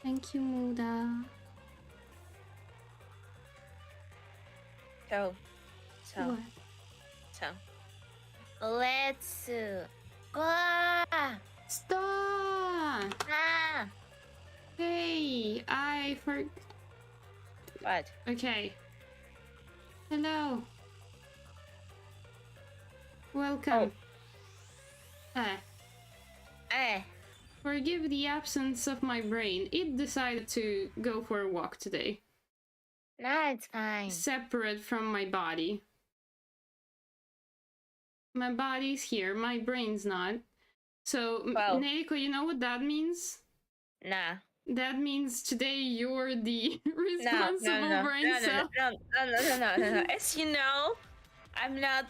Thank you, Muda. So, What? let's go. Stop! Ah. Hey, I forgot. What? Okay. Hello. Welcome. Forgive the absence of my brain. It decided to go for a walk today. No, it's fine. Separate from my body. My body's here, my brain's not. So, Well. Neiko, you know what that means? Nah. That means today you're the responsible brain cell. No. As you know, I'm not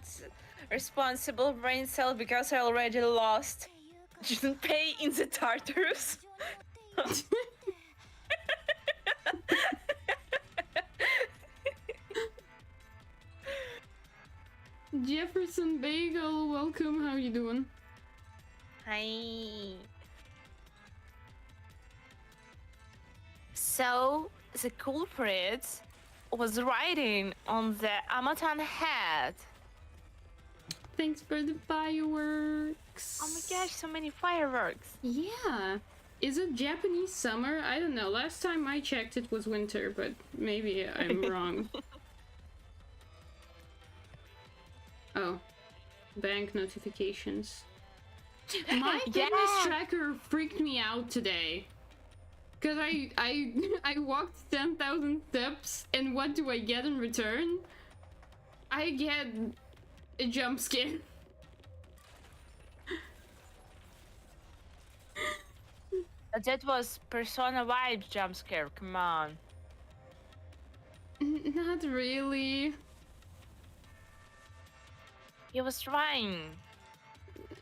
responsible brain cell because I already lost Junpei in the Tartarus. Jefferson Bagel, welcome. How you doing? Hi. So the culprit was riding on the Amatan head. Thanks for the fireworks. Oh my gosh, so many fireworks. Yeah. Is it Japanese summer? I don't know. Last time I checked it was winter, but maybe I'm wrong. Oh. Bank notifications. My fitness tracker freaked me out today. Cause I walked 10,000 steps, and what do I get in return? I get a jump scare. That was Persona Vibe jump scare, come on. Not really. He was trying.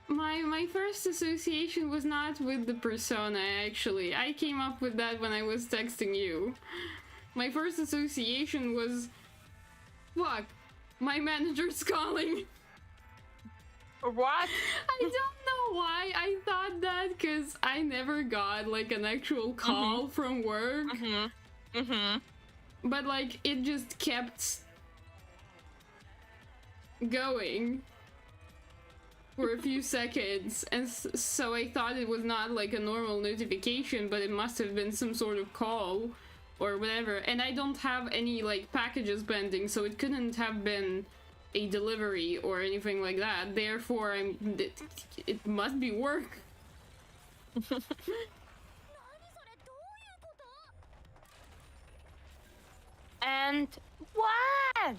My first association was not with the persona, actually. I came up with that when I was texting you. My first association was... Fuck! My manager's calling! What? I don't know why I thought that, because I never got, like, an actual call from work. But, like, it just kept... going. For a few seconds, and so I thought it was not like a normal notification, but it must have been some sort of call or whatever. And I don't have any like packages pending, so it couldn't have been a delivery or anything like that. Therefore, it must be work. And what?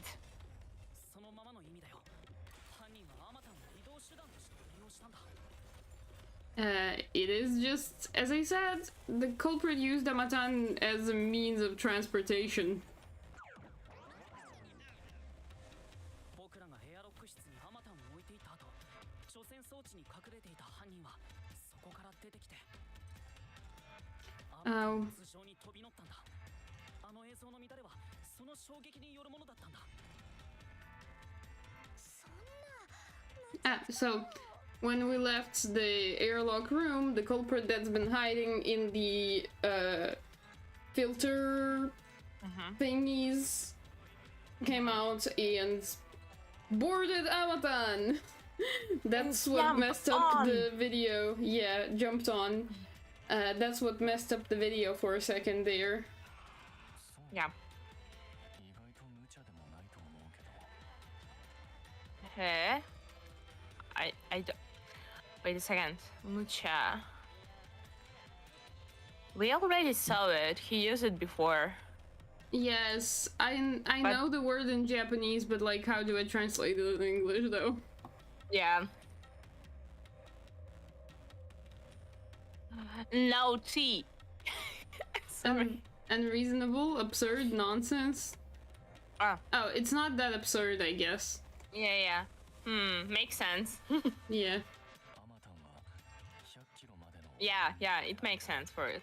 It is just, as I said, the culprit used Amatan as a means of transportation. Oh. So when we left the airlock room, the culprit that's been hiding in the filter thingies came out and boarded Amatan. That's what messed up the video. Yeah, jumped on. That's what messed up the video for a second there. Yeah. Okay. I don't... Wait a second. Mucha. We already saw it. He used it before. Yes, I know the word in Japanese, but like, how do I translate it in English, though? Yeah. No tea. Unreasonable, absurd, nonsense. Oh, it's not that absurd, I guess. Yeah. Makes sense. Yeah. Yeah, it makes sense for it.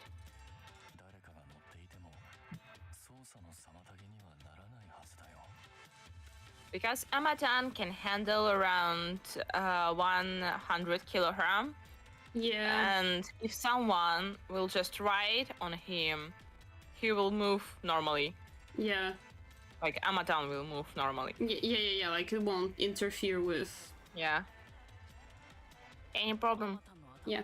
Because Amatan can handle around 100 kilogram, Yeah. And if someone will just ride on him, he will move normally. Yeah. Like Amatan will move normally. Yeah. Like it won't interfere with. Yeah. Any problem? Yeah.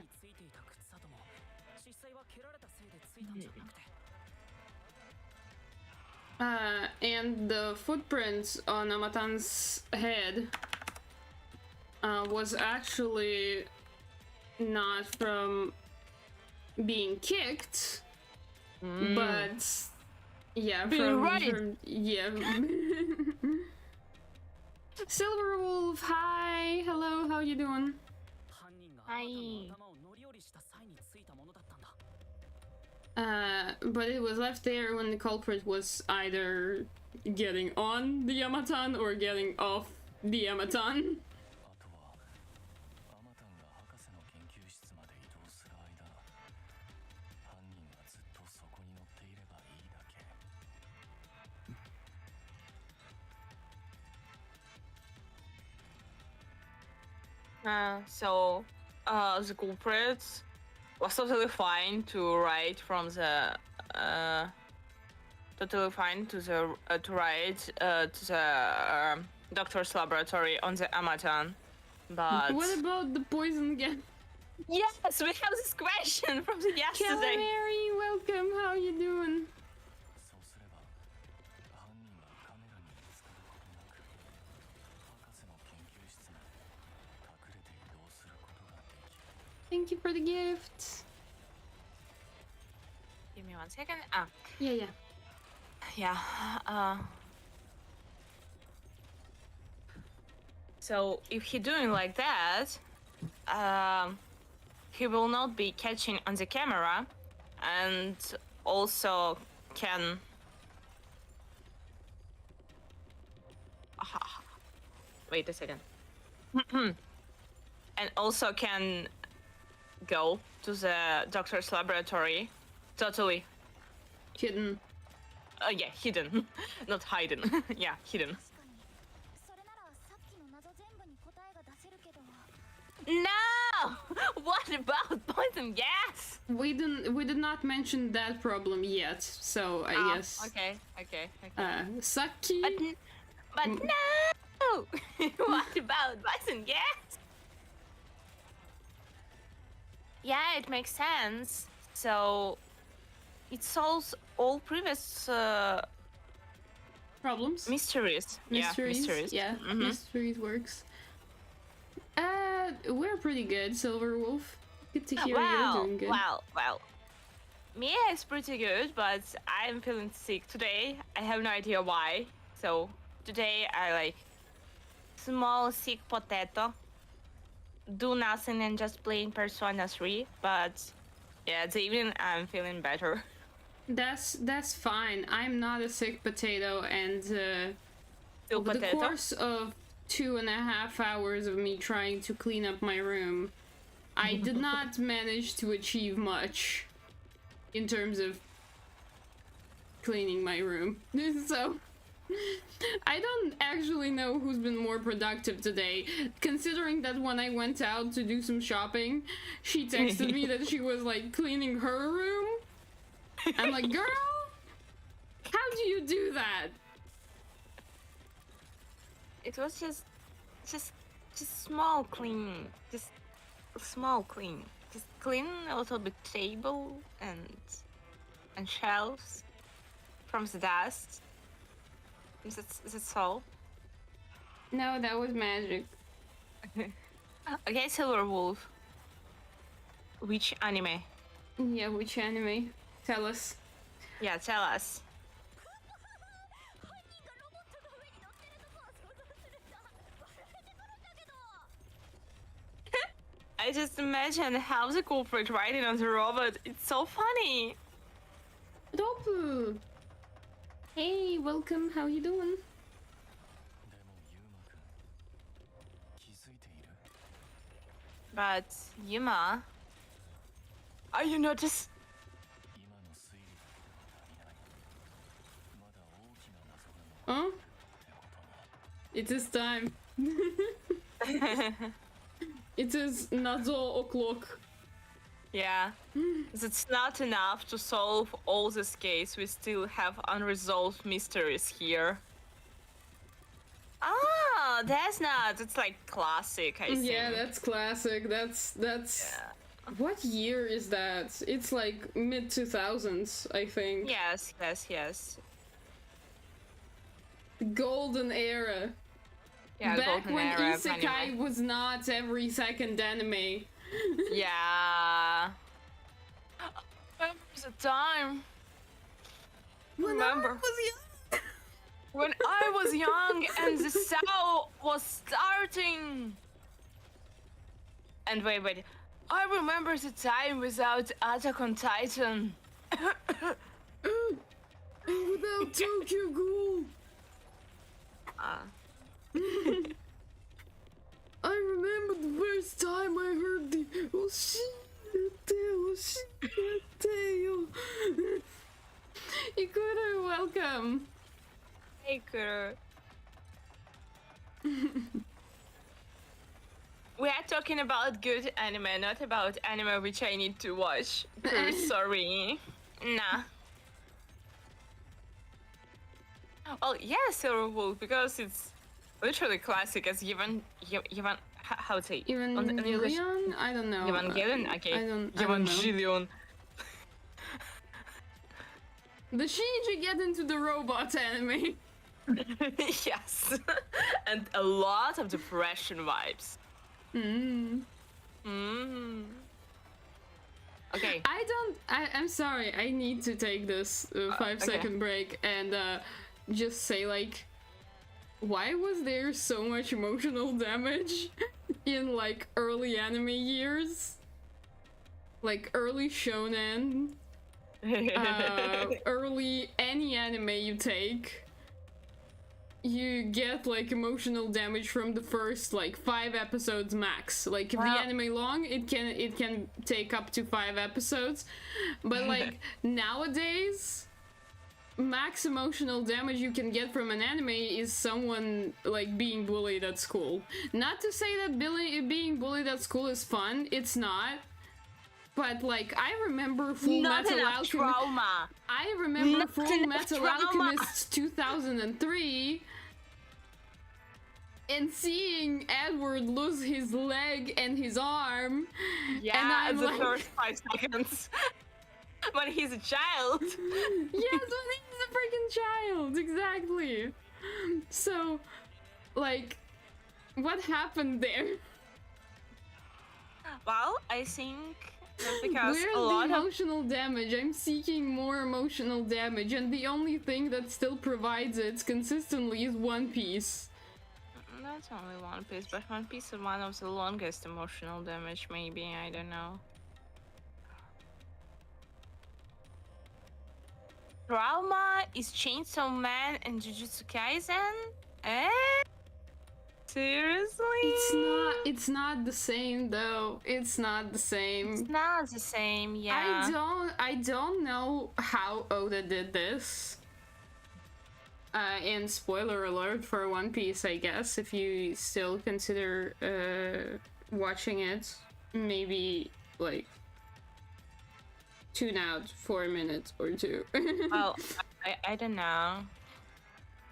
And the footprints on Amatan's head was actually not from being kicked, but yeah, from yeah. Silver Wolf, hi, hello, how you doing? Hi. But it was left there when the culprit was either getting on the Yamatan or getting off the Yamatan. So the culprit was totally fine to ride from the totally fine to the to ride to the doctor's laboratory on the Amatan, but What about the poison gas? yes, we have this question from the yesterday. Calamari, welcome. How you doing? Thank you for the gift. Give me 1 second. Yeah. So if he doing like that, he will not be catching on the camera, and also can. Wait a second. And also can go to the doctor's laboratory totally. Hidden. Yeah, hidden. Not hidden. Yeah, hidden. No! What about poison gas? We did not mention that problem yet, so I guess. Okay. Saki. But no! What about poison gas? Yeah, it makes sense. So it solves all previous Problems. mysteries. Mysteries. Yeah, Yeah, mysteries works. We're pretty good, Silver Wolf. Good to hear you're doing good. Well. Mia is pretty good, but I'm feeling sick today. I have no idea why. So today I like small sick potato. Do nothing and just playing Persona 3. But yeah, the evening I'm feeling better. That's fine. I'm not a sick potato, and over the course of 2.5 hours of me trying to clean up my room, I did not manage to achieve much in terms of cleaning my room. So I don't actually know who's been more productive today, considering that when I went out to do some shopping, she texted me that she was like cleaning her room. I'm like, girl, how do you do that? It was just small cleaning, just small clean. Just clean a little bit table and shelves from the dust. That's all. No, that was magic. Okay, Silver Wolf. Which anime? Yeah, which anime? Tell us. Yeah, tell us. I just imagine how the culprit riding on the robot. It's so funny. Dopu! Hey, welcome. How you doing? But Yuma, are you notice? Huh? It is time. It is Nazo o'clock. Yeah. 'Cause it's not enough to solve all this case. We still have unresolved mysteries here. Ah, that's not. It's like classic, I think. Yeah, that's classic. That's Yeah. what year is that? It's like mid 2000s, I think. Yes, yes, yes. Golden era. Yeah, Back golden when era of isekai anime. was not every second anime. Yeah. Remember the time. When Remember. I was young. When I was young and the Sao was starting. And wait. I remember the time without Attack on Titan. And without Tokyo Ghoul. I remember the first time I heard the Oshiteo. Ikura, welcome. Hey, Kuro. We are talking about good anime, not about anime which I need to watch. Kuro, sorry. Nah. Well, yeah, Silver Wolf, because it's literally classic as how to say? Evangelion? I don't know. Evangelion? Okay. I don't know. Evangelion. The Shinji get into the robot anime. Yes. And a lot of depression vibes. Okay. I'm sorry, I need to take this 5-second break and just say, like, why was there so much emotional damage in, like, early anime years? Like, early shonen, early any anime you take, you get, like, emotional damage from the first, like, 5 episodes max. Like, if the anime long, it can take up to 5 episodes. But, like, nowadays, max emotional damage you can get from an anime is someone, like, being bullied at school. Not to say that being bullied at school is fun, it's not. But, like, I remember Full Metal Alchemist. Trauma. I remember Full Metal Alchemist 2003 and seeing Edward lose his leg and his arm. Yeah, and I'm the like, first 5 seconds. When he's a child. Yes, when he's a freaking child, exactly. So, like, what happened there? Well, I think that's because Where's a lot the of emotional damage? I'm seeking more emotional damage, and the only thing that still provides it consistently is One Piece. That's only One Piece, but One Piece is one of the longest emotional damage, maybe, I don't know. Trauma is Chainsaw Man and Jujutsu Kaisen? Eh? Seriously? It's not the same though. It's not the same. It's not the same, yeah. I don't know how Oda did this. And spoiler alert for One Piece, I guess, if you still consider watching it, maybe, like, tune out for a minute or two. Well, I don't know.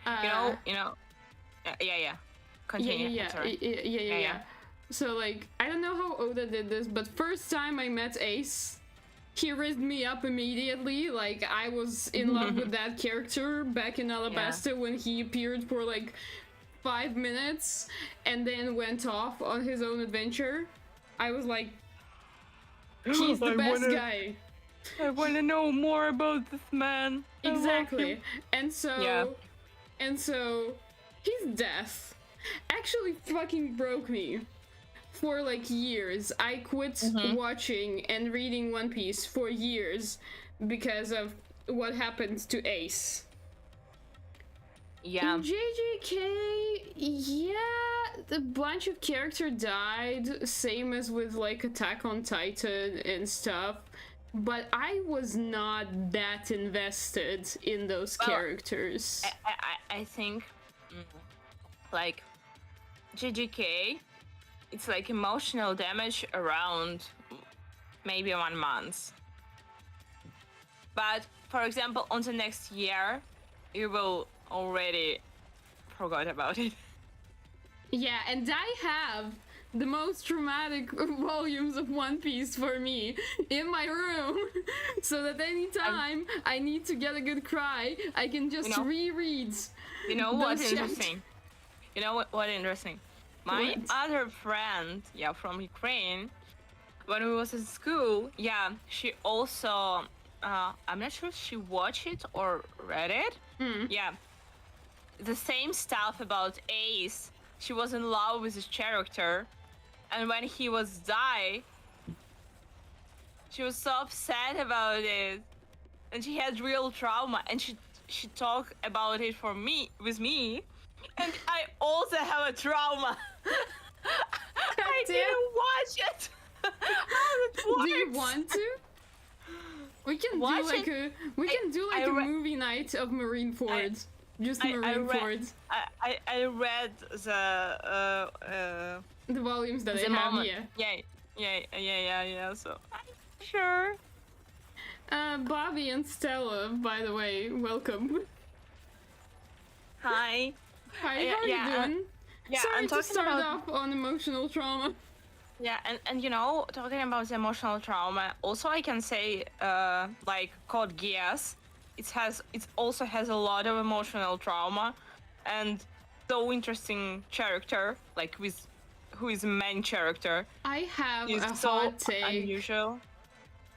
You know. Yeah. Continue. Yeah. So, like, I don't know how Oda did this, but first time I met Ace, he raised me up immediately. Like, I was in love with that character back in Alabasta when he appeared for, like, 5 minutes and then went off on his own adventure. I was like, he's the best guy. I want to know more about this man. Exactly. And so his death actually fucking broke me for, like, years. I quit watching and reading One Piece for years because of what happened to Ace. Yeah. In JJK, yeah, a bunch of characters died, same as with, like, Attack on Titan and stuff. But I was not that invested in those characters. I think, like, JJK, it's like emotional damage around maybe 1 month. But for example, on the next year, you will already forgot about it. Yeah, and I have the most traumatic volumes of One Piece for me in my room, so that anytime I need to get a good cry, I can just reread. You know what's interesting? You know what interesting? My What? other friend, from Ukraine, when we was in school, she also, I'm not sure if she watched it or read it. Yeah, the same stuff about Ace. She was in love with his character, and when he was die, she was so upset about it, and she had real trauma, and she talked about it with me, and I also have a trauma. I didn't watch it. How it works. Do you want to? We can do like a movie night of Marineford. Just Marineford. I read the volumes that I have here. Yeah. So I'm sure. Bobby and Stella, by the way, welcome. Hi. Hi, how are you doing? Sorry I'm to start off on emotional trauma. Yeah, and talking about the emotional trauma, also I can say, like Code Geass, it also has a lot of emotional trauma, and so interesting character, like who is the main character. I have a so hot take. Unusual.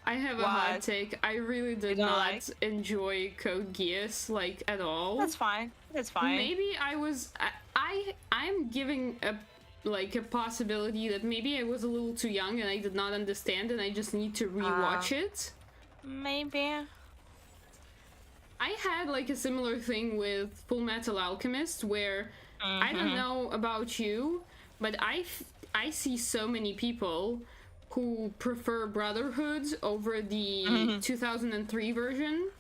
I have a hot take. I really did not enjoy Code Geass like at all. That's fine. Maybe I'm giving a possibility that maybe I was a little too young and I did not understand and I just need to rewatch it. Maybe. I had like a similar thing with Full Metal Alchemist where I don't know about you, but I see so many people who prefer Brotherhood over the 2003 version.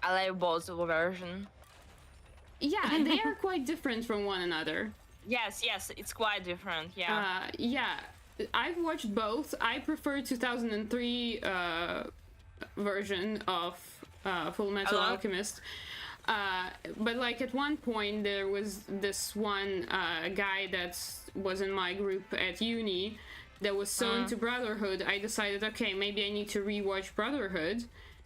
I like both versions. Yeah, and they are quite different from one another. Yes, it's quite different. Yeah. Yeah, I've watched both. I prefer 2003 version of Full Metal Alchemist. But like at one point there was this one guy that was in my group at uni that was so into Brotherhood. I decided, okay, maybe I need to rewatch Brotherhood.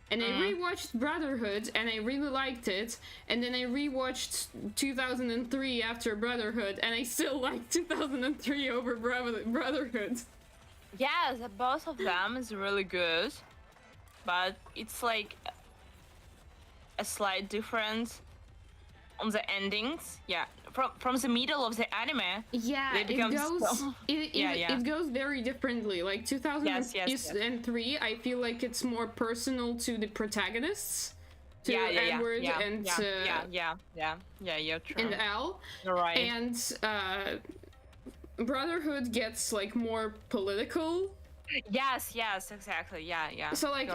And I rewatched Brotherhood, and I really liked it. And then I rewatched 2003 after Brotherhood, and I still like 2003 over Brotherhood. Yeah, both of them is really good, but it's like a slight difference on the endings. Yeah, from the middle of the anime. Yeah, it goes very differently. Like 2003, I feel like it's more personal to the protagonists, to Edward and true. And Al. You're right. And Brotherhood gets like more political. Yes, exactly. Yeah. So like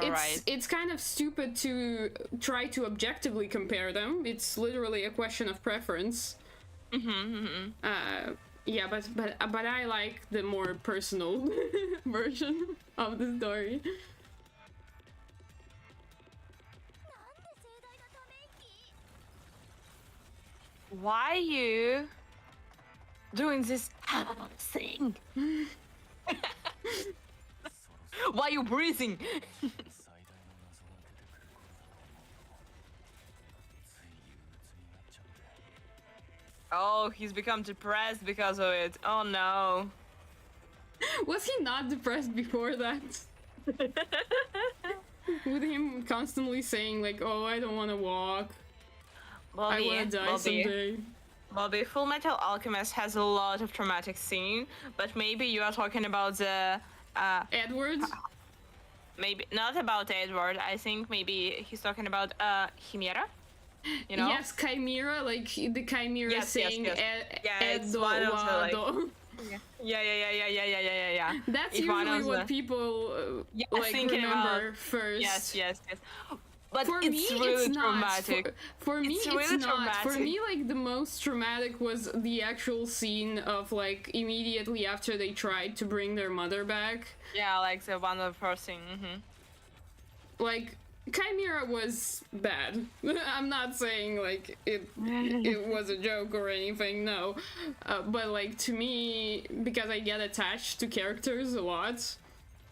it's kind of stupid to try to objectively compare them. It's literally a question of preference. Yeah, but I like the more personal version of the story. Why are you doing this thing? Why are you breathing? Oh, he's become depressed because of it. Oh no. Was he not depressed before that? With him constantly saying like, oh, I don't want to walk. Bobby, I want to die someday. Bobby, Full Metal Alchemist has a lot of traumatic scene, but maybe you are talking about the... Edward? Maybe not about Edward. I think maybe he's talking about Chimera. You know? Yes, Chimera, like the Chimera saying it's one of the, like, yeah. That's usually what people like remember first. Yes. But For it's me, really it's not. traumatic. For me, It's it's really not. For traumatic. me, like, the most traumatic was the actual scene of, like, immediately after they tried to bring their mother back. Yeah, like the one of the first thing. Like, Chimera was bad. I'm not saying, like, it was a joke or anything, no. But, like, to me, because I get attached to characters a lot,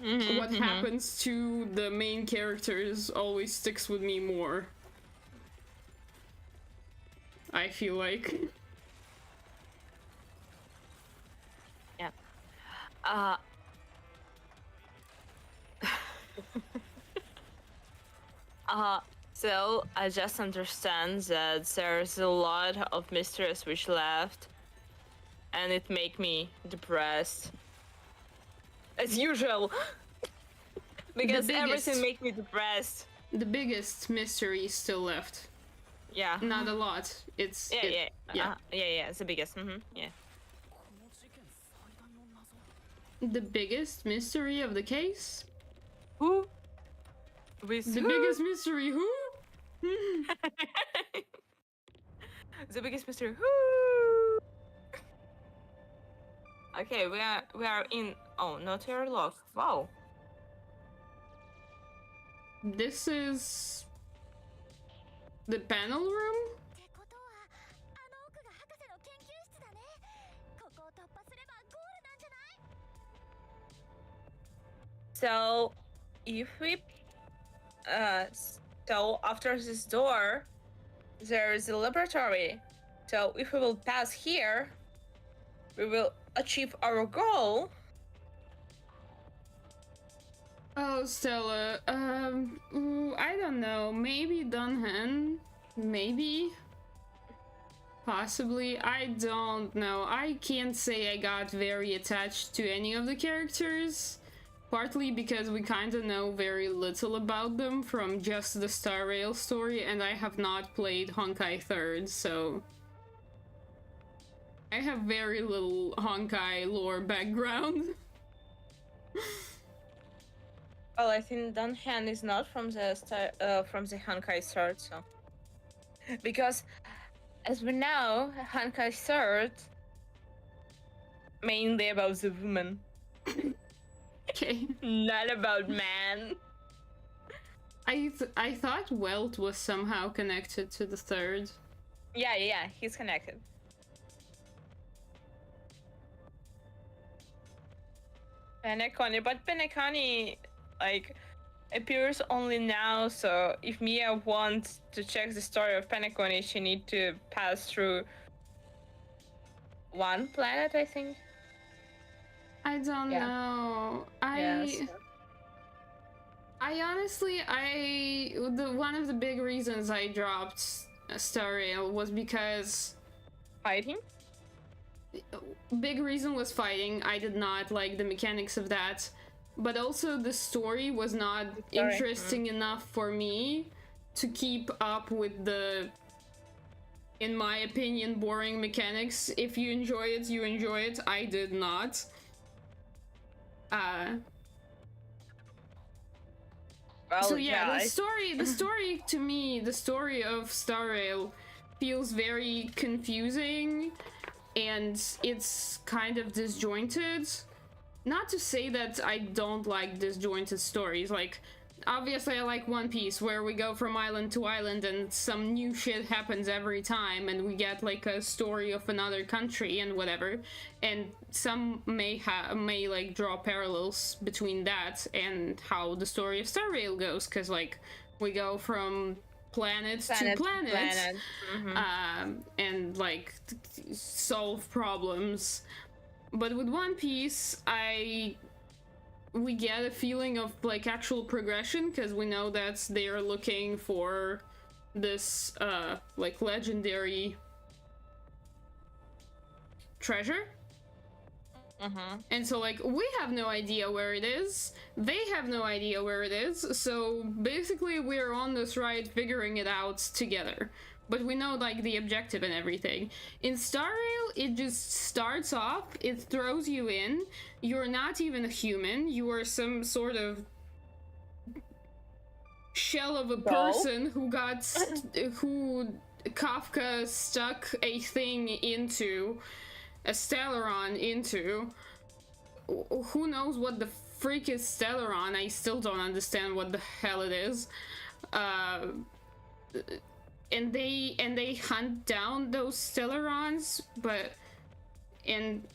what happens to the main characters always sticks with me more. I feel like. Yeah. So I just understand that there's a lot of mysteries which left, and it make me depressed. As usual. Because everything make me depressed. The biggest mystery is still left. Yeah. Not a lot. It's Yeah. yeah. It's the biggest. Yeah. The biggest mystery of the case? Who? With The who? biggest mystery who? The biggest mystery who? Okay, we are in notary lock. Wow. This is the panel room? So if we so after this door there is a laboratory. So if we will pass here, we will achieve our goal. Oh, Stella, I don't know. Maybe Dunhan? Maybe? Possibly? I don't know. I can't say I got very attached to any of the characters. Partly because we kind of know very little about them from just the Star Rail story, and I have not played Honkai 3rd, so... I have very little Honkai lore background. Well, I think Dunhan is not from the Honkai Sword, so because as we know, Honkai Sword mainly about the woman. Okay. Not about man. I thought Welt was somehow connected to the 3rd. Yeah, he's connected. Penacony, but Penacony like appears only now, so if Mia wants to check the story of Penacony, she need to pass through one planet, I think. I don't know. I honestly, one of the big reasons I dropped Star Rail was because fighting. Big reason was fighting. I did not like the mechanics of that, but also the story was not interesting enough for me to keep up with the, in my opinion, boring mechanics. If you enjoy it, you enjoy it. I did not. Well, so yeah, the story to me, the story of Star Rail feels very confusing, and it's kind of disjointed. Not to say that I don't like disjointed stories, like, obviously I like One Piece, where we go from island to island and some new shit happens every time, and we get, like, a story of another country and whatever, and some may like, draw parallels between that and how the story of Star Rail goes, because, like, we go from planet to planet. And, like, solve problems. But with One Piece, we get a feeling of, like, actual progression, because we know that they are looking for this, like, legendary treasure. And so, like, we have no idea where it is, they have no idea where it is, so basically we're on this ride figuring it out together. But we know, like, the objective and everything. In Star Rail, it just starts off, it throws you in, you're not even a human, you are some sort of shell of a No. person who got who Kafka stuck a thing into, a Stellaron into. Who knows what the freak is Stellaron? I still don't understand what the hell it is. And they hunt down those Stellarons, but and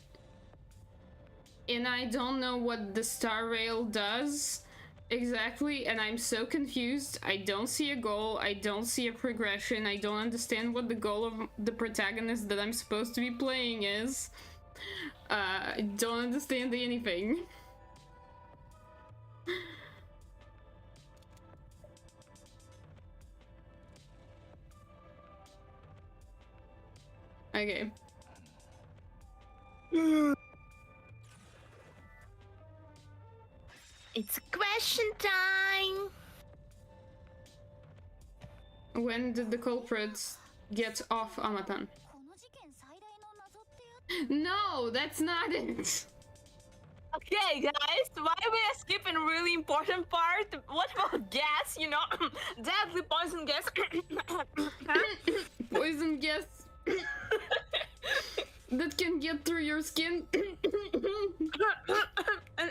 I don't know what the Star Rail does exactly, and I'm so confused. I don't see a goal, I don't see a progression, I don't understand what the goal of the protagonist that I'm supposed to be playing is. I don't understand anything. Okay. It's question time! When did the culprits get off Amatan? No, that's not it! Okay, guys, why we are skipping really important part? What about gas, you know? Deadly poison gas. Poison gas that can get through your skin.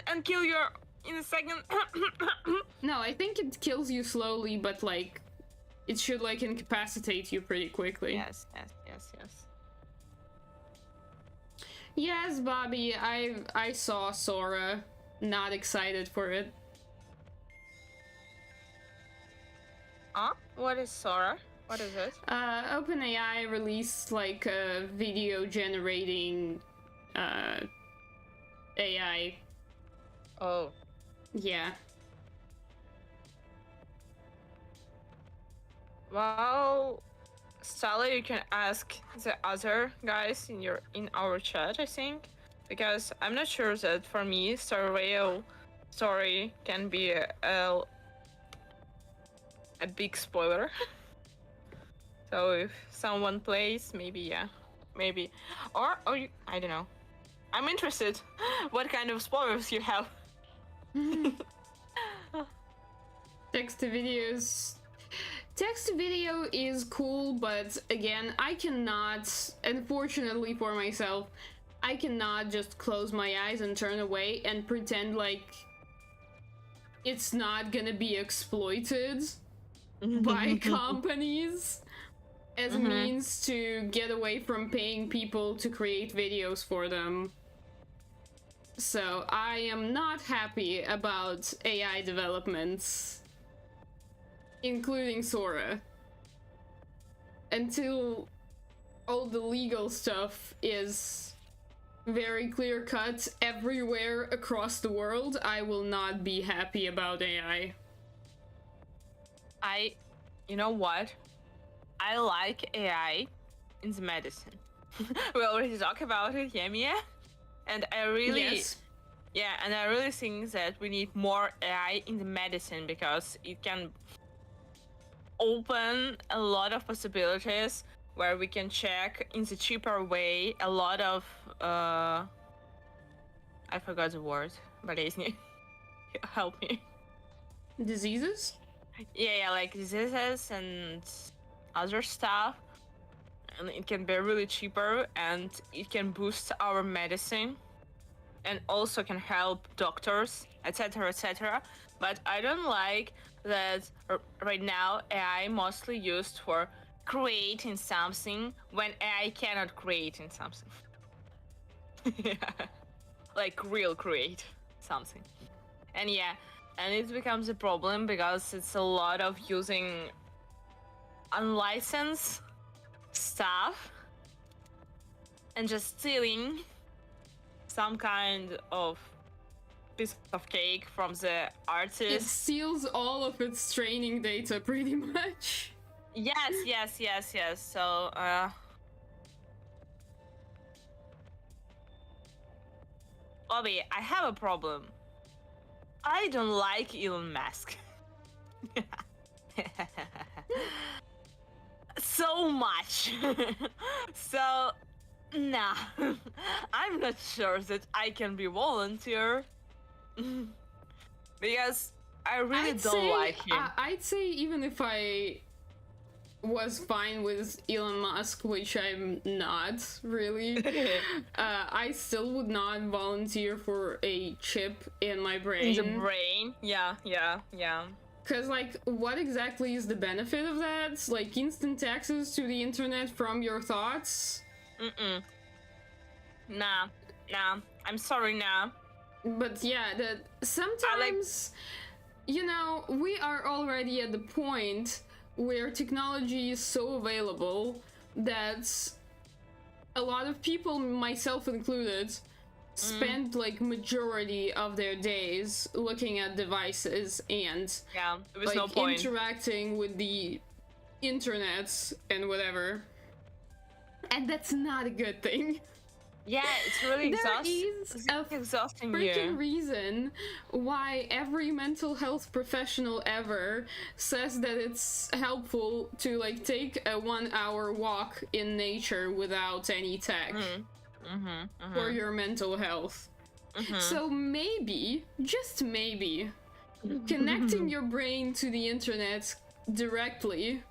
and kill you in a second. No, I think it kills you slowly, but like, it should like incapacitate you pretty quickly. Yes. Yes, Bobby, I saw Sora. Not excited for it. Huh? What is Sora? What is it? OpenAI released like a video generating AI. Oh. Yeah. Well, Sally, you can ask the other guys in our chat, I think, because I'm not sure that for me Star Rail story can be a big spoiler. So if someone plays, maybe or I don't know. I'm interested. What kind of spoilers you have? Text to videos. Text to video is cool, but again, I cannot, unfortunately for myself, I cannot just close my eyes and turn away and pretend like it's not gonna be exploited by companies as a means to get away from paying people to create videos for them. So I am not happy about AI developments, including Sora, until all the legal stuff is very clear cut everywhere across the world. I will not be happy about AI. You know what? I like AI in the medicine. We already talked about it, yeah? And I really, Yes. yeah, and I really think that we need more AI in the medicine because it can open a lot of possibilities where we can check in the cheaper way a lot of I forgot the word, but help me. Diseases? Yeah, like diseases and other stuff, and it can be really cheaper and it can boost our medicine and also can help doctors, etc. But I don't like that right now AI mostly used for creating something when AI cannot create in something. Like real create something. And yeah, and it becomes a problem because it's a lot of using unlicensed stuff and just stealing some kind of piece of cake from the It artist. steals all of its training data pretty much. Yes. So, Bobby, I have a problem. I don't like Elon Musk. So much. So, nah. I'm not sure that I can be volunteer. Because I really I'd don't say, like him. I'd say even if I was fine with Elon Musk, which I'm not really, I still would not volunteer for a chip in my brain. In the brain. Yeah. Because, like, what exactly is the benefit of that? Like, instant access to the internet from your thoughts? Nah. I'm sorry, nah. But yeah, that sometimes, you know, we are already at the point where technology is so available that a lot of people, myself included, spend like majority of their days looking at devices and Yeah, there was like no point. interacting with the internet and whatever. And that's not a good thing. Yeah, it's really There is a exhausting freaking you. reason why every mental health professional ever says that it's helpful to like take a 1 hour walk in nature without any tech for your mental health. So maybe, just maybe, connecting your brain to the internet directly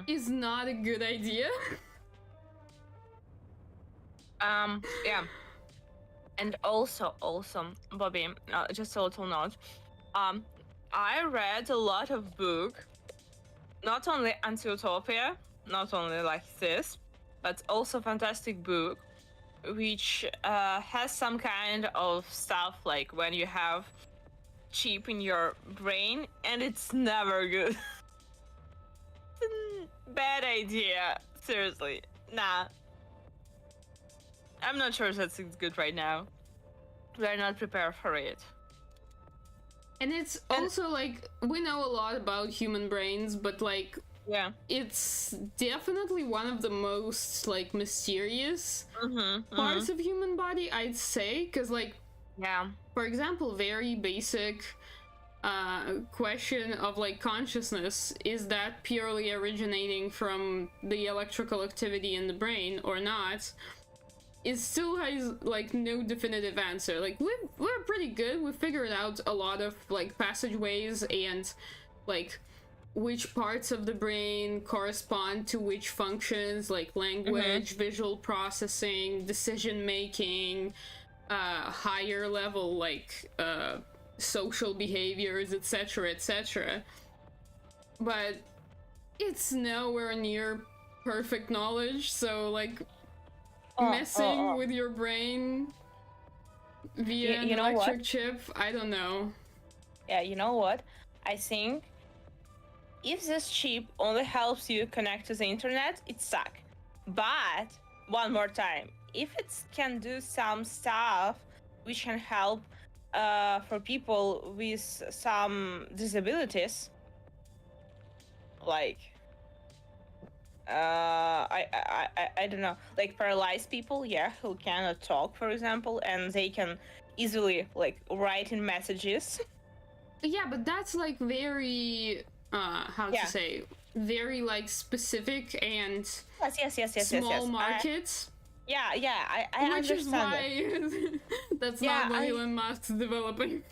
is not a good idea. Yeah. And also, Bobby, just a little note. I read a lot of book, not only Anti-Utopia, not only like this, but also fantastic book, which has some kind of stuff like when you have chip in your brain, and it's never good. Bad idea. Seriously, nah. I'm not sure that's good right now. We're not prepared for it. And it's also like, we know a lot about human brains, but like, yeah, it's definitely one of the most like mysterious parts of human body, I'd say, because like, yeah, for example, very basic question of like consciousness, is that purely originating from the electrical activity in the brain or not? It still has like no definitive answer. Like we're pretty good. We figured out a lot of like passageways and like which parts of the brain correspond to which functions, like language, visual processing, decision making, higher level like social behaviors, etc., etc. But it's nowhere near perfect knowledge. So like messing with your brain via an electric chip, I don't know. Yeah, you know what? I think if this chip only helps you connect to the internet, it sucks. But one more time, if it can do some stuff which can help for people with some disabilities, like I don't know, like paralyzed people, yeah, who cannot talk, for example, and they can easily like write in messages. Yeah, but that's like very how to say, very like specific and yes, small markets. I which understand. Is why that's not what Elon Musk's developing.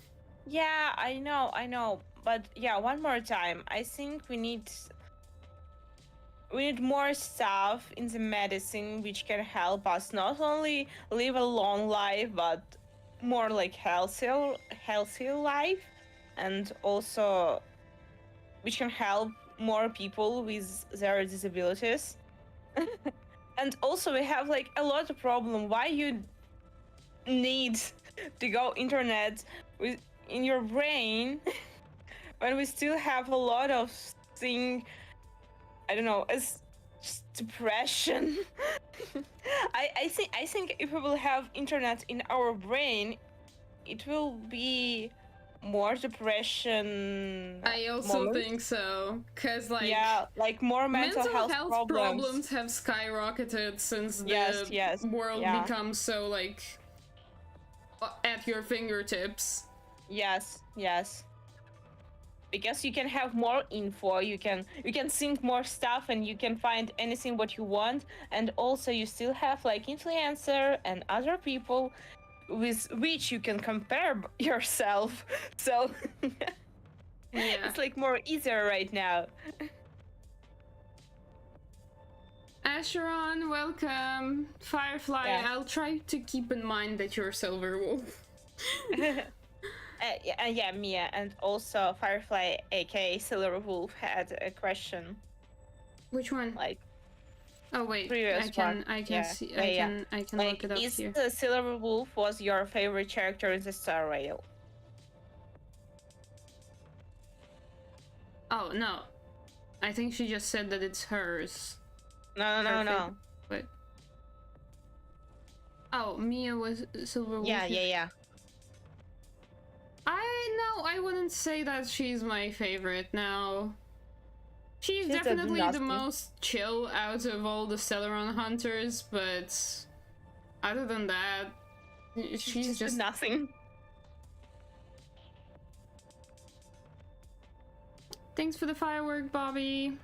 Yeah, I know, but yeah, one more time, I think we need more stuff in the medicine which can help us not only live a long life, but more like healthier life, and also which can help more people with their disabilities. And also we have like a lot of problem why you need to go internet with in your brain when we still have a lot of thing, I don't know, as just depression. I think if we will have internet in our brain, it will be more depression. I also think so, because like, yeah, like more mental health problems have skyrocketed since the world becomes so like at your fingertips. Yes. Because you can have more info, you can think more stuff, and you can find anything what you want, and also you still have like influencer and other people with which you can compare yourself. So Yeah. It's like more easier right now. Asheron, welcome. Firefly, Yeah. I'll try to keep in mind that you're Silver Wolf. Yeah, Mia, and also Firefly, aka Silver Wolf, had a question. Which one? Like Oh wait, previous one. I can Yeah, see, yeah, yeah. I can Like, look it up is here. the Silver Wolf was your favorite character in the Star Rail? Oh no, I think she just said that it's hers. No. But oh, Mia was Silver Wolf. Yeah. I wouldn't say that she's my favorite now. She's She's a definitely the nasty. most chill out of all the Celeron hunters, but other than that, she's just nothing. Thanks for the firework, Bobby.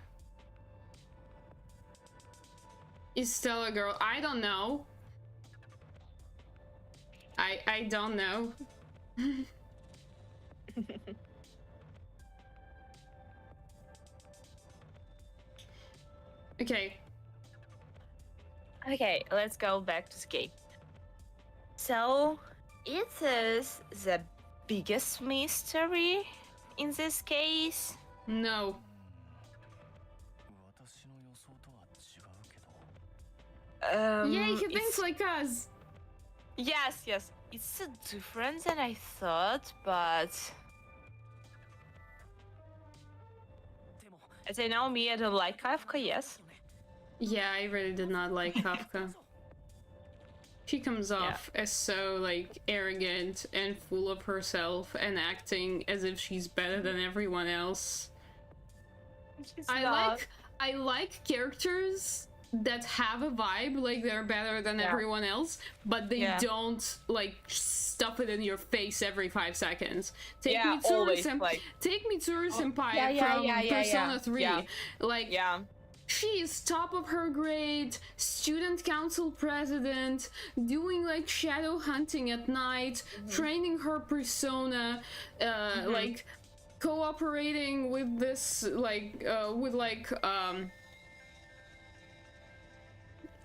Is Stella a girl? I don't know. I don't know. Okay. Okay, let's go back to the game. So, it is the biggest mystery in this case. No. Yay, he thinks like us. Yes. It's different than I thought, but as I know, me, I don't like Kafka. Yes. Yeah, I really did not like Kafka. She comes off as so like arrogant and full of herself and acting as if she's better than everyone else. I like characters that have a vibe like they're better than everyone else, but they don't like stuff it in your face every 5 seconds. Take Mitsuru Senpai from Persona 3. She is top of her grade, student council president, doing like shadow hunting at night, training her persona, like cooperating with this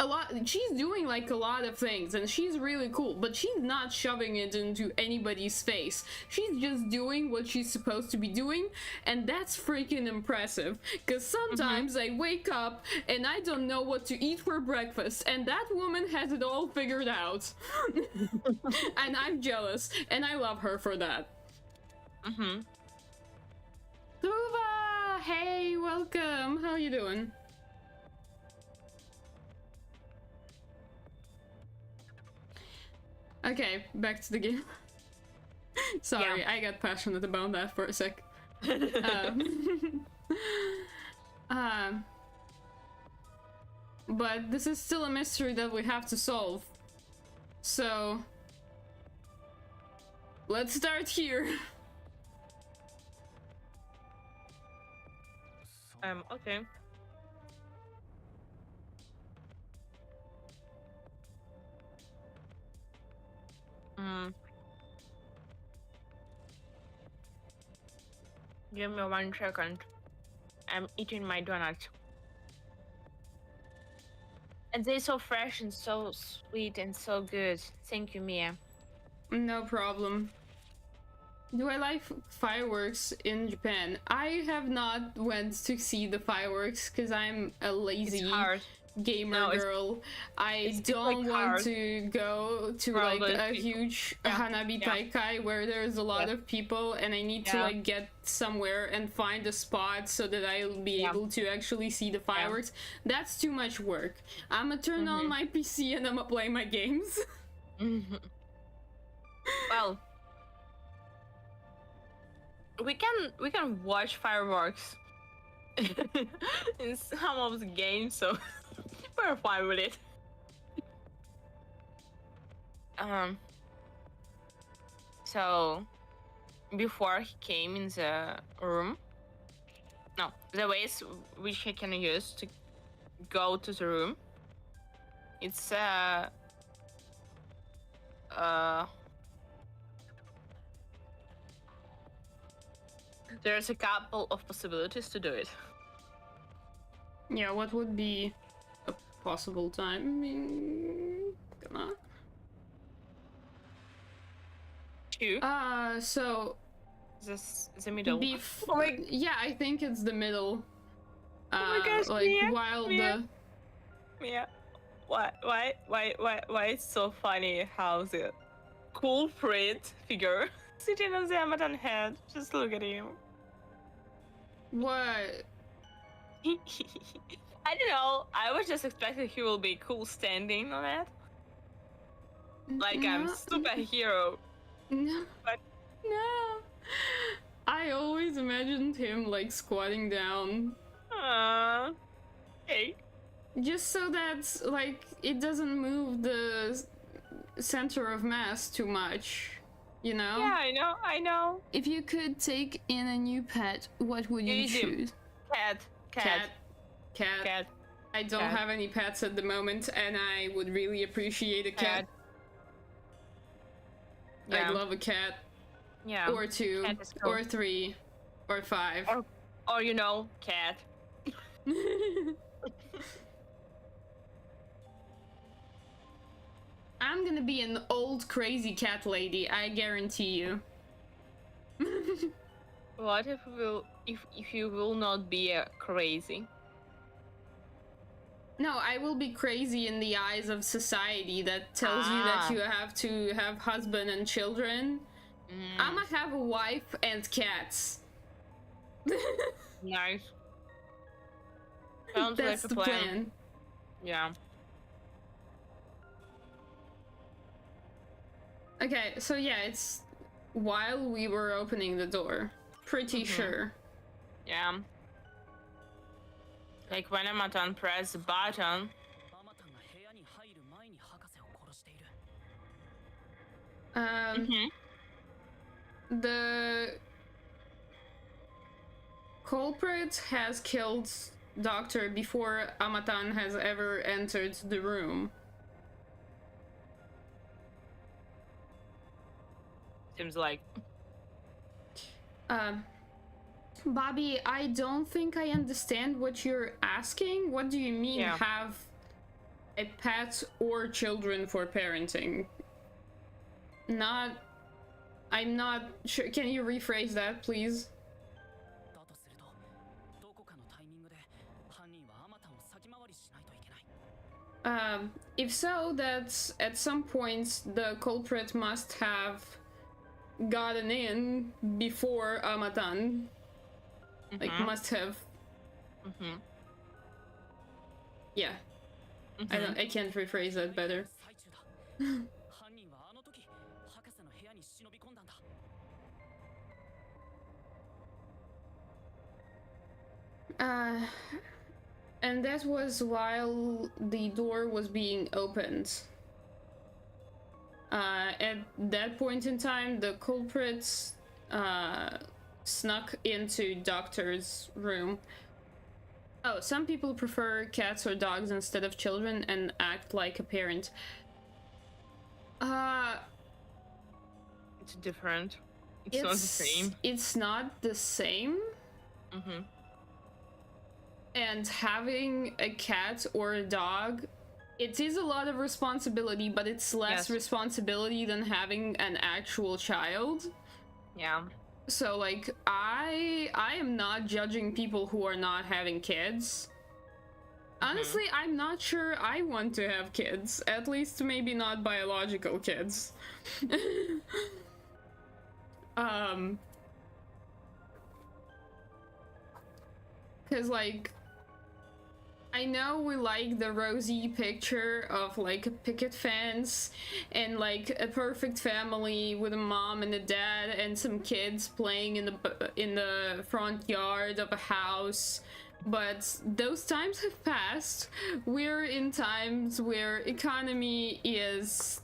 a lot. She's doing like a lot of things and she's really cool, but she's not shoving it into anybody's face. She's just doing what she's supposed to be doing, and that's freaking impressive, because sometimes I wake up and I don't know what to eat for breakfast, and that woman has it all figured out. And I'm jealous, and I love her for that. Tuva! Hey, welcome! How you doing? Okay, back to the game. Sorry, I got passionate about that for a sec. But this is still a mystery that we have to solve. So let's start here. Okay. Give me 1 second. I'm eating my donut. And they're so fresh and so sweet and so good. Thank you, Mia. No problem. Do I like fireworks in Japan? I have not went to see the fireworks because I'm a lazy gamer girl. I don't want to go to like a huge Hanabi Taikai where there's a lot of people, and I need to like get somewhere and find a spot so that I'll be able to actually see the fireworks. That's too much work. I'ma turn on my PC and I'ma play my games. Well, we can watch fireworks in some of the games, so we're fine with it. So before he came in the room, the ways which he can use to go to the room, it's There's a couple of possibilities to do it. Yeah, what would be a possible timing? Gonna... Two. So This is the middle. yeah, I think it's the middle. Oh my gosh, like Mia, while Mia. Why it's so funny how the culprit figure sitting on the Amazon head. Just look at him. What? I don't know. I was just expecting he will be cool standing on it. Like I'm superhero. No. But no. I always imagined him like squatting down. Hey. Just so that like it doesn't move the center of mass too much. You know? Yeah, I know. If you could take in a new pet, what would you choose? Cat. I don't have any pets at the moment, and I would really appreciate a cat. Yeah. I'd love a cat. Yeah. Or two, cool. or three, or five. Or cat. I'm gonna be an old crazy cat lady, I guarantee you. What if you will not be crazy? No, I will be crazy in the eyes of society that tells you that you have to have husband and children. I'ma have a wife and cats. Nice. Sounds That's like a the plan. Yeah. Okay, so yeah, it's while we were opening the door. Pretty sure. Yeah. Like when Amatan press the button. The culprit has killed Doctor before Amatan has ever entered the room. Seems like. Bobby, I don't think I understand what you're asking. What do you mean have a pet or children for parenting? I'm not sure. Can you rephrase that, please? If so, that's at some point the culprit must have gotten in before Amatan. Like, must have. Yeah. I can't rephrase that better. And that was while the door was being opened. At that point in time, the culprits snuck into Doctor's room. Oh, some people prefer cats or dogs instead of children and act like a parent. It's different. It's not the same. It's not the same. And having a cat or a dog, it is a lot of responsibility, but it's less responsibility than having an actual child. Yeah. So, like, I am not judging people who are not having kids. Honestly, I'm not sure I want to have kids. At least maybe not biological kids. Cause, like, I know we like the rosy picture of like a picket fence and like a perfect family with a mom and a dad and some kids playing in the front yard of a house, but those times have passed. We're in times where economy is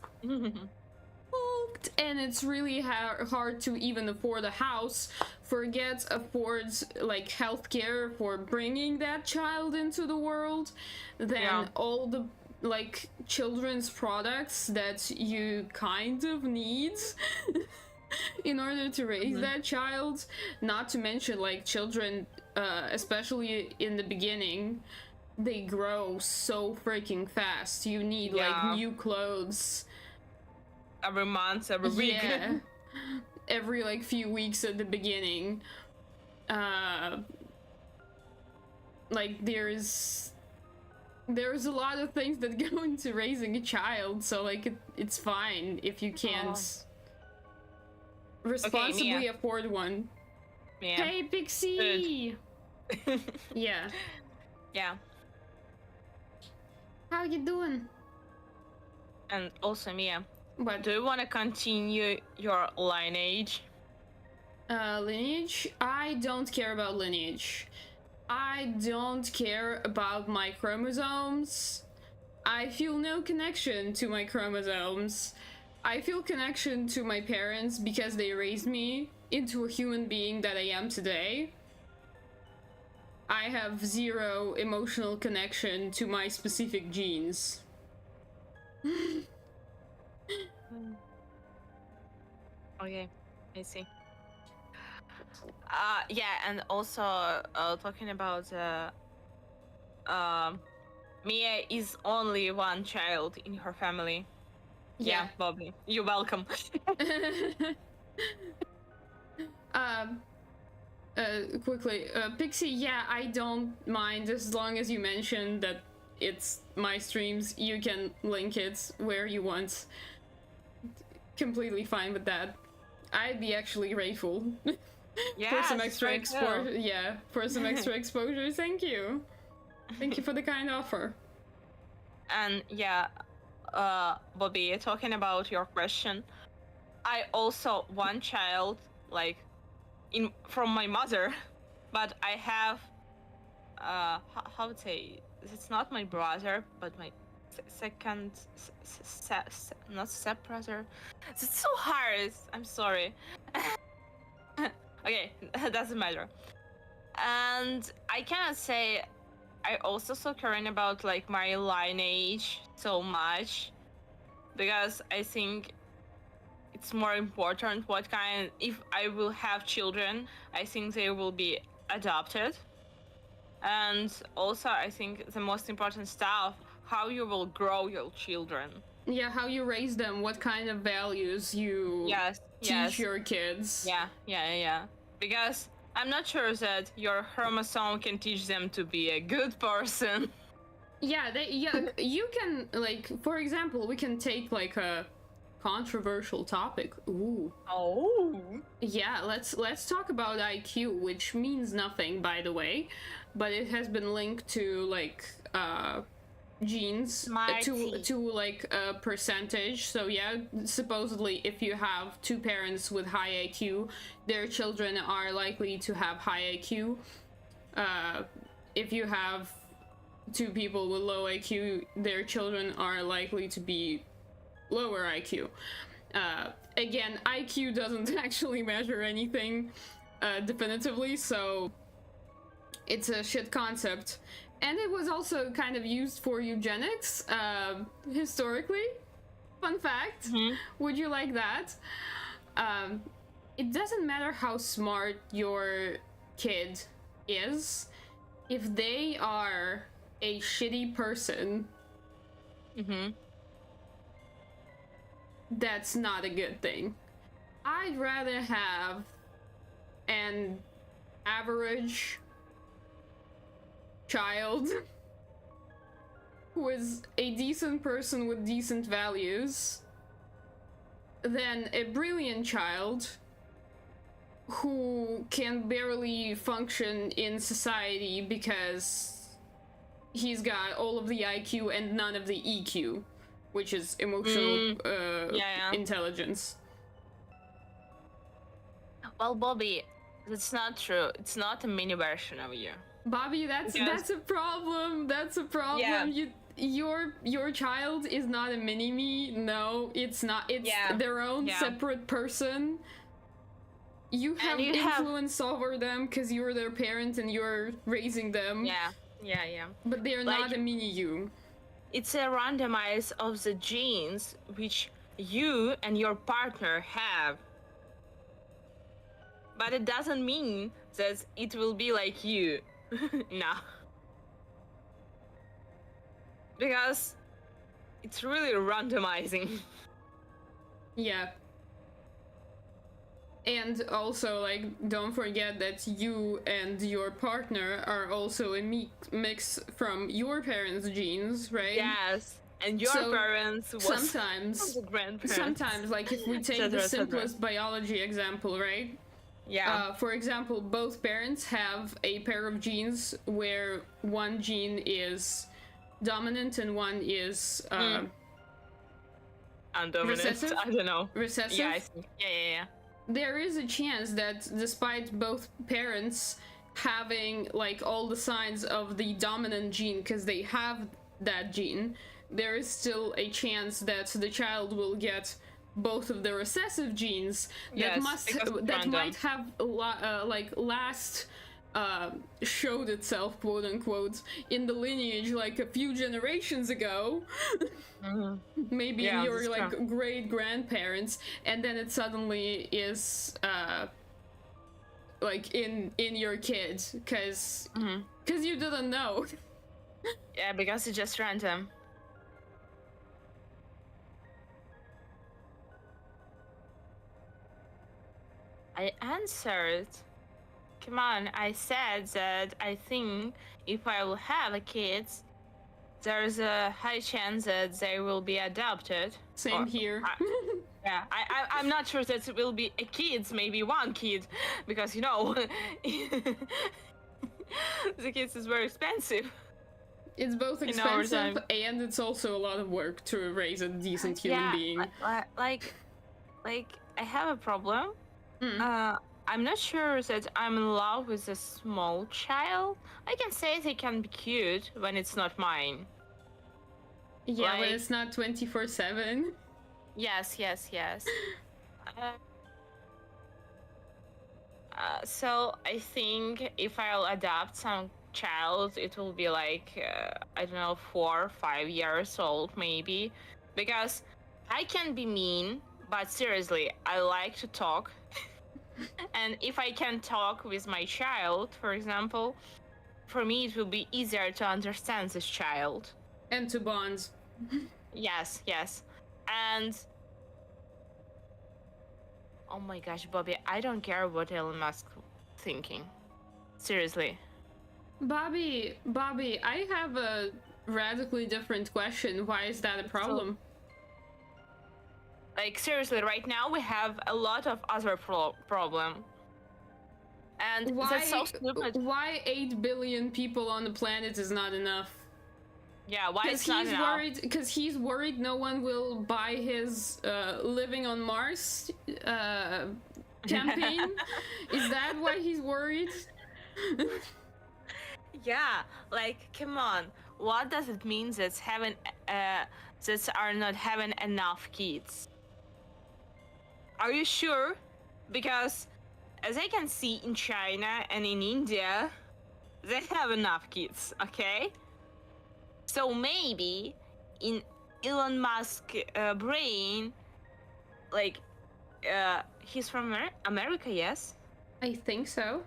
and it's really hard to even afford a house, forget affords like healthcare for bringing that child into the world, then all the like children's products that you kind of need in order to raise that child. Not to mention, like, children, especially in the beginning, they grow so freaking fast. You need like new clothes every month, every week. Yeah, every like few weeks at the beginning. Like there's a lot of things that go into raising a child, so like it's fine if you can't responsibly afford one. Yeah. Hey, Pixie! Yeah. Yeah. How you doing? And also, Mia, What? do you want to continue your lineage? Lineage? I don't care about lineage. I don't care about my chromosomes. I feel no connection to my chromosomes. I feel connection to my parents because they raised me into a human being that I am today. I have zero emotional connection to my specific genes. Okay, I see. Yeah, and also talking about Mia is only one child in her family. Yeah, Bobby, you're welcome. Quickly, Pixie, yeah, I don't mind as long as you mention that it's my streams. You can link it where you want. Completely fine with that. I'd be actually grateful. Yeah, for some extra exposure. Yeah, for some extra exposure. Thank you. Thank you for the kind offer. And yeah, Bobby, talking about your question, I also one child, like, from my mother, but I have, how to say, it's not my brother, but my second, not step-brother. It's so hard. I'm sorry. Okay, doesn't matter. And I cannot say I also so caring about like my lineage so much, because I think it's more important what kind. If I will have children, I think they will be adopted, and also I think the most important stuff, how you will grow your children. Yeah, how you raise them, what kind of values you teach your kids. Yeah. Because I'm not sure that your chromosome can teach them to be a good person. Yeah, you can, like, for example, we can take like a controversial topic. Ooh. Oh. Yeah, let's talk about IQ, which means nothing, by the way, but it has been linked to like genes, to like a percentage. So yeah, supposedly if you have two parents with high IQ, their children are likely to have high IQ. If you have two people with low IQ, their children are likely to be lower IQ. Again, IQ doesn't actually measure anything definitively, so it's a shit concept. And it was also kind of used for eugenics historically. Fun fact. Would you like that? It doesn't matter how smart your kid is, if they are a shitty person, that's not a good thing. I'd rather have an average child who is a decent person with decent values than a brilliant child who can barely function in society because he's got all of the IQ and none of the EQ, which is emotional intelligence. Well, Bobby, that's not true. It's not a mini version of you. Bobby, that's a problem. That's a problem. Yeah. Your child is not a mini me. No, it's not. It's their own separate person. You have influence over them because you're their parent and you're raising them. Yeah. But they're like, not a mini you. It's a randomize of the genes which you and your partner have. but it doesn't mean that it will be like you. No. Because it's really randomizing. Yeah. And also, like, don't forget that you and your partner are also a mix from your parents' genes, right? Yes. And your So, parents was sometimes, the grandparents. sometimes, like, if we take the etc., etc. simplest biology example, right? Yeah. For example, both parents have a pair of genes where one gene is dominant and one is Undominant. recessive? I don't know. Recessive? Yeah, I see. Yeah. There is a chance that despite both parents having like all the signs of the dominant gene because they have that gene, there is still a chance that the child will get both of the recessive genes Yes, that might have like last showed itself, quote unquote, in the lineage like a few generations ago. Maybe Yeah, your that's like true. great grandparents, and then it suddenly is like in your kids because you didn't know. Yeah, because it's just random. I answered. Come on, I said that I think if I will have a kids, there's a high chance that they will be adopted. Same here. Yeah, I'm not sure that it will be a kids, maybe one kid, because you know, the kids is very expensive. It's both in our expensive time. and it's also a lot of work to raise a decent human being. Like I have a problem. I'm not sure that I'm in love with a small child. I can say they can be cute when it's not mine. Yeah, when it's not 24/7. Yes. So I think if I'll adopt some child, it will be like I don't know, 4 or 5 years old maybe, because I can be mean, but seriously, I like to talk. And if I can talk with my child, for example, for me it will be easier to understand this child. And to bond. Yes. And oh my gosh, Bobby, I don't care what Elon Musk thinking. Seriously. Bobby, I have a radically different question. Why is that a problem? Like, seriously, right now we have a lot of other problem. And that's so stupid. Why 8 billion people on the planet is not enough? Yeah, why is not enough? Because he's worried no one will buy his living on Mars campaign? Is that why he's worried? Yeah, like, come on. What does it mean that are not having enough kids? Are you sure? Because as I can see in China and in India, they have enough kids, okay? So maybe in Elon Musk brain, like, he's from America, yes? I think so.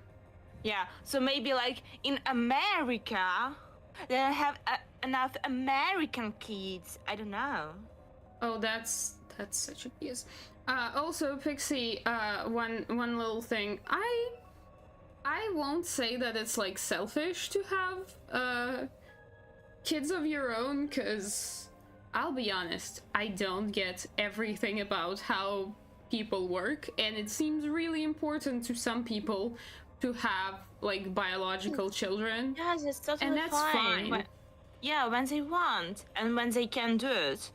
Yeah, so maybe like in America, they have enough American kids. I don't know. Oh, that's such a piece. Also, Pixie, one little thing. I won't say that it's like selfish to have kids of your own, because I'll be honest, I don't get everything about how people work, and it seems really important to some people to have like biological children. Yeah, that's totally and that's fine. When they want and when they can do it,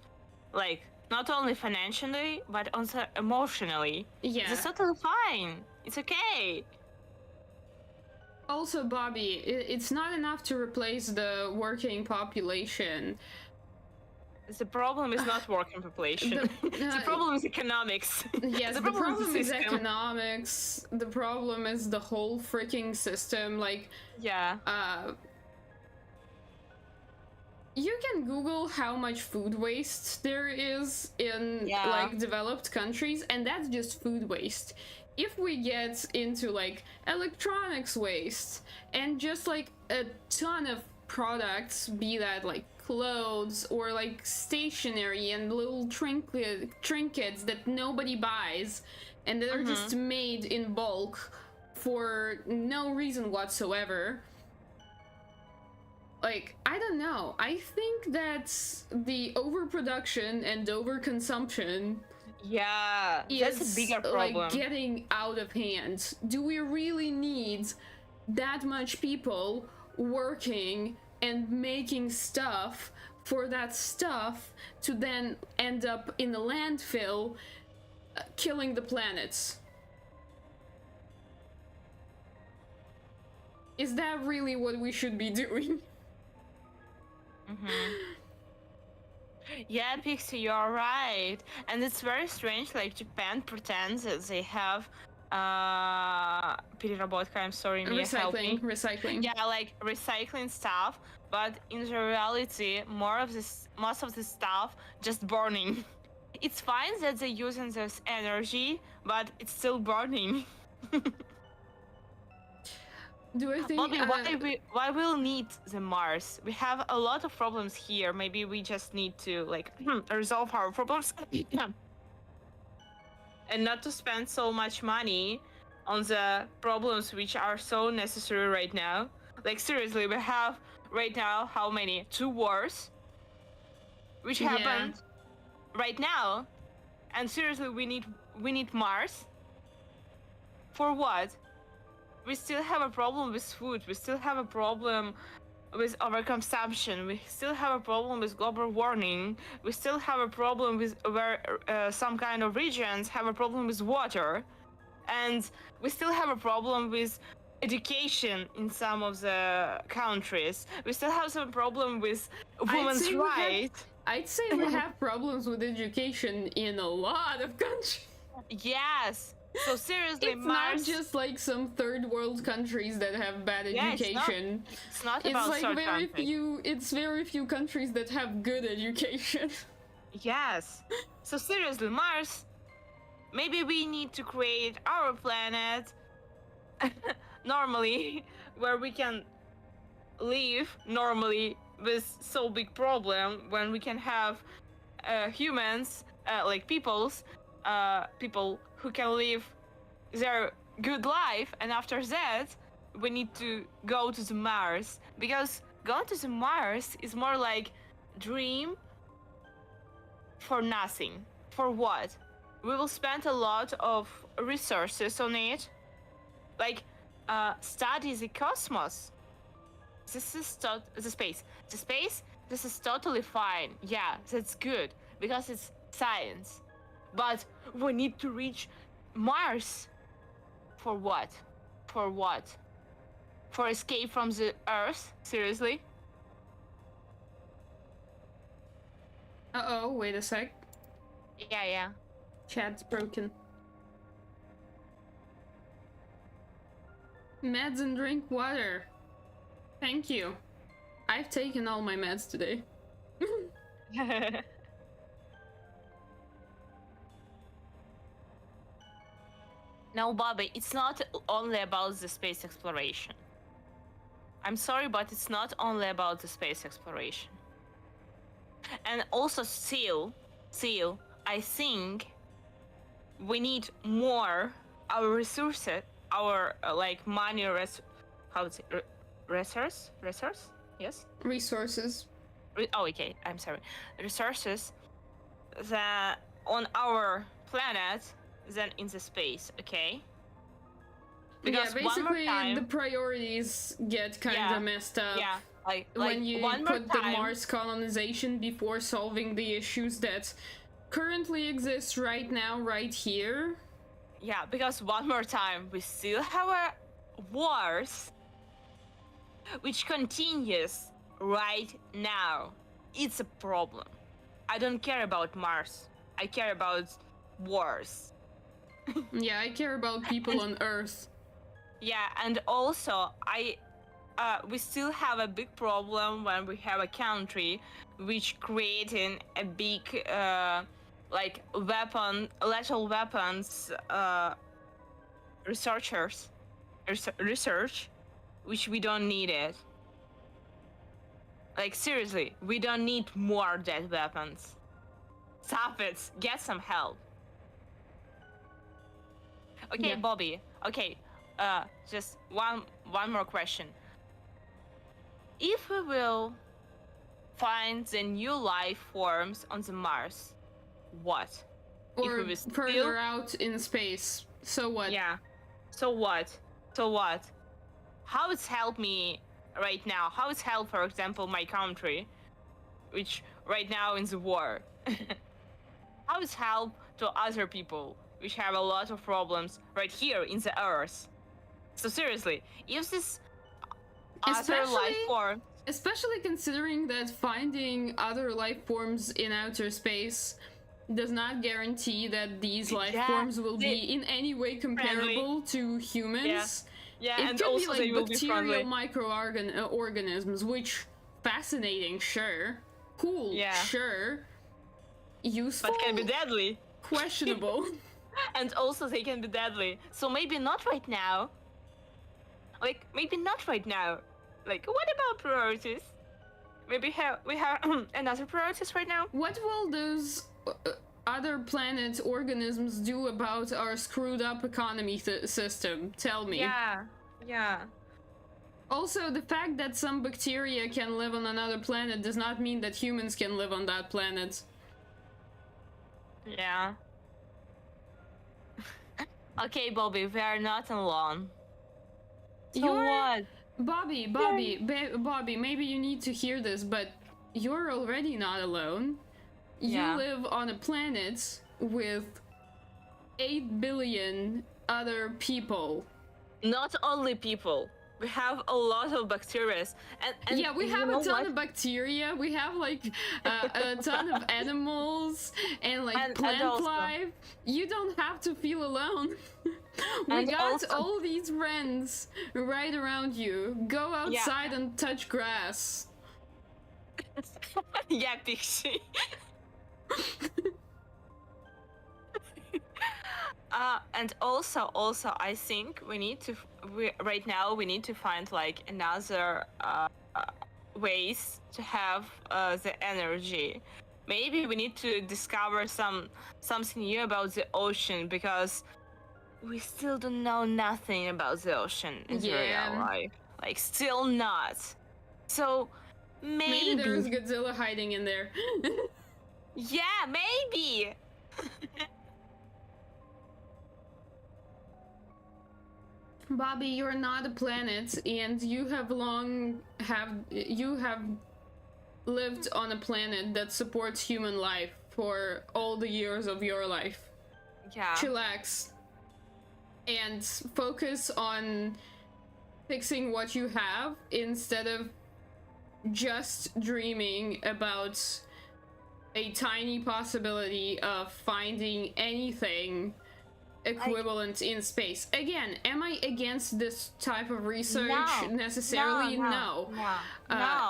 like not only financially but also emotionally. Yeah, that's totally fine. It's okay. Also, Bobby, it's not enough to replace the working population. The problem is not working population. The problem is economics. Yes, the problem is economics. The problem is the whole freaking system. Like, yeah. You can Google how much food waste there is in like developed countries, and that's just food waste. if we get into like electronics waste and just like a ton of products, be that like clothes or like stationery and little trinkets that nobody buys and that are just made in bulk for no reason whatsoever. Like, I don't know. I think that the overproduction and overconsumption Yeah, that's is a bigger problem. like getting out of hand. Do we really need that much people working and making stuff for that stuff to then end up in the landfill, killing the planets? Is that really what we should be doing? Yeah, Pixie, you're right. And it's very strange, like Japan pretends that they have переработка, I'm sorry, Mia, help me. Recycling. Yeah, like recycling stuff, but in the reality, most of this stuff just burning. It's fine that they're using this energy, but it's still burning. Do I think Bobby, why we'll need the Mars? We have a lot of problems here. Maybe we just need to like resolve our problems and not to spend so much money on the problems which are so necessary right now. Like seriously, we have right now how many? 2 wars which happened right now. And seriously, we need Mars. For what? We still have a problem with food. We still have a problem with overconsumption. We still have a problem with global warming. We still have a problem with where some kind of regions have a problem with water. And we still have a problem with education in some of the countries. We still have some problem with women's rights. I'd say we have problems with education in a lot of countries. Yes. So seriously, it's not just like some third world countries that have bad education. It's not about like it's very few countries that have good education. Yes. So seriously, Mars, maybe we need to create our planet normally, where we can live normally with so big problem, when we can have humans, like people who can live their good life, and after that we need to go to the Mars, because going to the Mars is more like dream for nothing. For what? We will spend a lot of resources on it, like study the cosmos. This is the space. This is totally fine. Yeah, that's good because it's science. But we need to reach Mars. For what? For what? For escape from the Earth? Seriously? Uh-oh, wait a sec. Yeah. Chat's broken. Meds and drink water. Thank you. I've taken all my meds today. No, Bobby, it's not only about the space exploration. I'm sorry, but it's not only about the space exploration. And also still, I think we need more our resources, our like money, resource? Yes? Resources. Okay, I'm sorry. Resources that on our planet than in the space, okay? Because basically the priorities get kind of messed up. Yeah, like when you put the Mars colonization before solving the issues that currently exist right now, right here. Yeah, because one more time, we still have our wars, which continues right now. It's a problem. I don't care about Mars. I care about wars. Yeah, I care about people on Earth. Yeah, and also we still have a big problem when we have a country which creating a big like lethal weapons researchers research, which we don't need it. Like seriously, we don't need more dead weapons. Stop it. Get some help. Okay, Yeah. Bobby. Okay, just one more question. If we will find the new life forms on the Mars, what? Or if we further out in space. So what? Yeah. So what? So what? How it's helped me right now? How it's helped, for example, my country, which right now in the war? How it's helped to other people, which have a lot of problems right here in the Earth? So seriously, if this other life form, Especially considering that finding other life forms in outer space does not guarantee that these life forms will be in any way comparable to humans. Yeah, It and could also be like they will be bacterial friendly. microorganisms, which fascinating, sure. Cool, Yeah. sure. Useful, But can be deadly. questionable. And also they can be deadly. So maybe not right now. Like maybe not right now. Like what about priorities? Maybe we have another priorities right now. What will those other planet organisms do about our screwed up economy system? Tell me. Yeah. Also, the fact that some bacteria can live on another planet does not mean that humans can live on that planet. Yeah. Okay, Bobby, we are not alone. So what? Bobby, maybe you need to hear this, but you're already not alone. You live on a planet with 8 billion other people. Not only people. We have a lot of bacteria. And yeah, we have a ton of bacteria. We have like a ton of animals and like plant life. You don't have to feel alone. We got all these friends right around you. Go outside and touch grass. Yeah, Pixie. And also, I think we need to right now we need to find like another ways to have the energy. Maybe we need to discover something new about the ocean, because we still don't know nothing about the ocean in real life. Like still not. So maybe there's Godzilla hiding in there. Yeah, maybe. Bobby, you're not a planet, and you have lived on a planet that supports human life for all the years of your life. Yeah. Chillax. And focus on fixing what you have instead of just dreaming about a tiny possibility of finding anything equivalent in space. Again, am I against this type of research necessarily? No.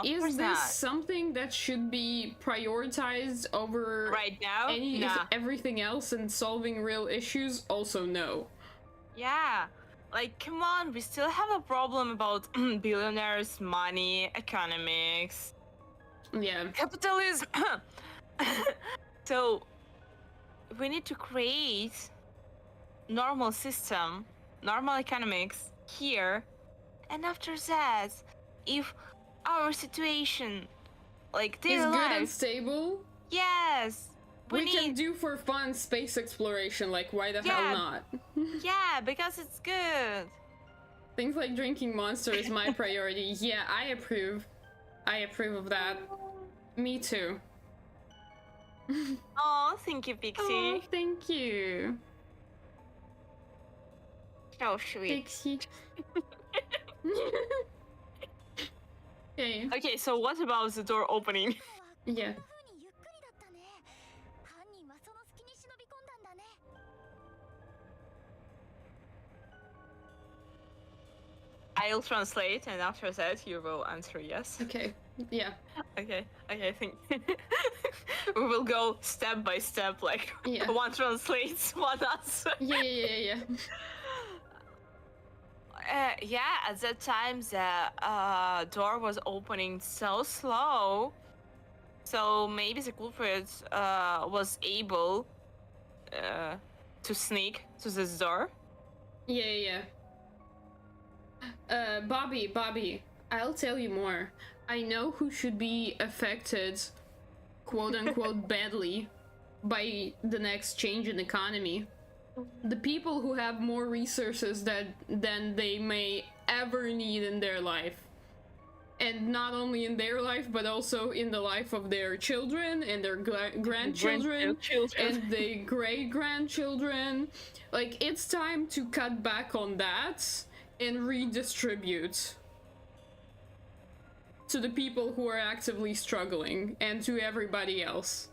Is this something that should be prioritized over right now? Everything else and solving real issues? Also no. Yeah. Like, come on, we still have a problem about billionaires, money, economics. Yeah. Capitalism. So, we need to create normal system, normal economics here, and after that, if our situation, like daily is good life, and stable, yes, we can do for fun space exploration. Like, why the hell not? Yeah, because it's good. Things like drinking Monster is my priority. Yeah, I approve. I approve of that. Me too. Oh, thank you, Pixie. Oh, thank you. So sweet. Pixie. Okay. Okay, so what about the door opening? Yeah. I'll translate, and after that you will answer yes. Okay. Yeah. Okay, I think we will go step by step, like one translates, one answer. Yeah. Yeah, at that time the door was opening so slow, so maybe the culprit was able to sneak to this door. Yeah. Bobby, I'll tell you more. I know who should be affected, quote unquote, badly by the next change in economy. The people who have more resources than they may ever need in their life. And not only in their life, but also in the life of their children and their grandchildren and the great-grandchildren. Like, it's time to cut back on that and redistribute to the people who are actively struggling and to everybody else.